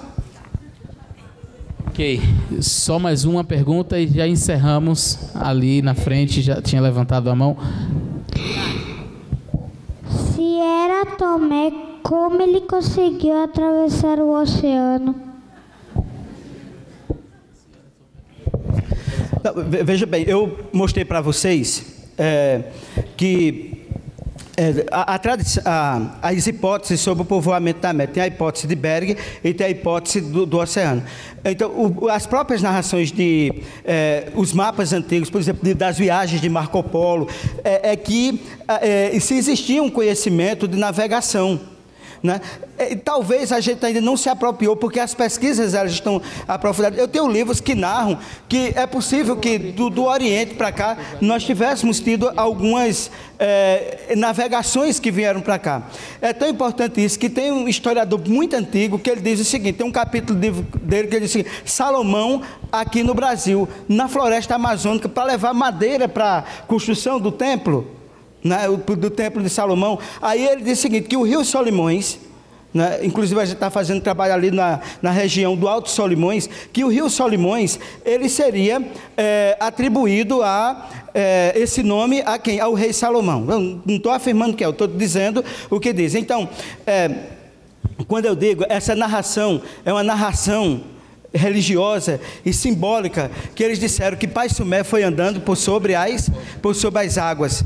Ok, só mais uma pergunta e já encerramos. Ali na frente, já tinha levantado a mão. Se era Tomé, como ele conseguiu atravessar o oceano? Veja bem, eu mostrei para vocês que as hipóteses sobre o povoamento da América. Tem a hipótese de Berg e tem a hipótese do oceano. Então, as próprias narrações os mapas antigos, por exemplo, das viagens de Marco Polo, se existia um conhecimento de navegação, né? Talvez a gente ainda não se apropriou, porque as pesquisas, elas estão aprofundadas. Eu tenho livros que narram que é possível que do Oriente para cá nós tivéssemos tido algumas navegações que vieram para cá. É tão importante isso que tem um historiador muito antigo que ele diz o seguinte, tem um capítulo dele que ele diz o seguinte: Salomão aqui no Brasil, na floresta amazônica, para levar madeira para a construção do templo, né, do templo de Salomão. Aí ele diz o seguinte, que o rio Solimões, né, inclusive a gente está fazendo trabalho ali na região do Alto Solimões, que o rio Solimões, ele seria atribuído a esse nome a quem? Ao rei Salomão. Eu não estou afirmando que eu estou dizendo o que diz. Então, quando eu digo, essa narração é uma narração religiosa e simbólica, que eles disseram que Pai Sumé foi andando por sobre as águas.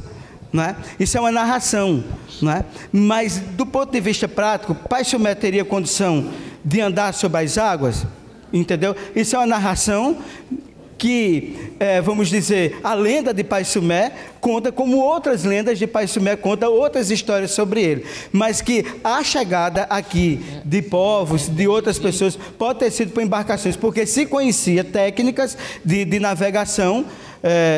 Não é? Isso é uma narração, não é? Mas do ponto de vista prático, Pai Sumé teria condição de andar sobre as águas? Entendeu? Isso é uma narração que, vamos dizer, a lenda de Pai Sumé conta, como outras lendas de Pai Sumé contam outras histórias sobre ele, mas que a chegada aqui de povos, de outras pessoas, pode ter sido por embarcações, porque se conhecia técnicas de navegação.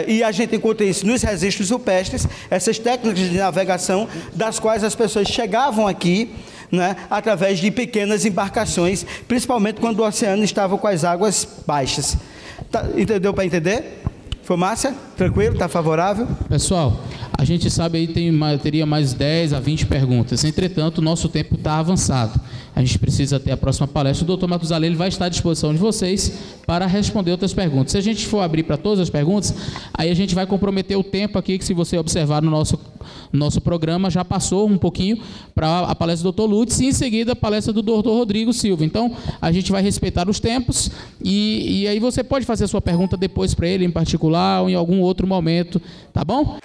E a gente encontra isso nos registros rupestres, essas técnicas de navegação, das quais as pessoas chegavam aqui, né, através de pequenas embarcações, principalmente quando o oceano estava com as águas baixas. Entendeu para entender? Foi massa? Tranquilo? Está favorável? Pessoal, a gente sabe aí teria mais 10 a 20 perguntas. Entretanto, o nosso tempo está avançado. A gente precisa ter a próxima palestra. O doutor Matusalém vai estar à disposição de vocês para responder outras perguntas. Se a gente for abrir para todas as perguntas, aí a gente vai comprometer o tempo aqui, que se você observar no nosso programa, já passou um pouquinho para a palestra do doutor Lutz e em seguida a palestra do doutor Rodrigo Silva. Então, a gente vai respeitar os tempos e aí você pode fazer a sua pergunta depois para ele em particular ou em algum outro momento, tá bom?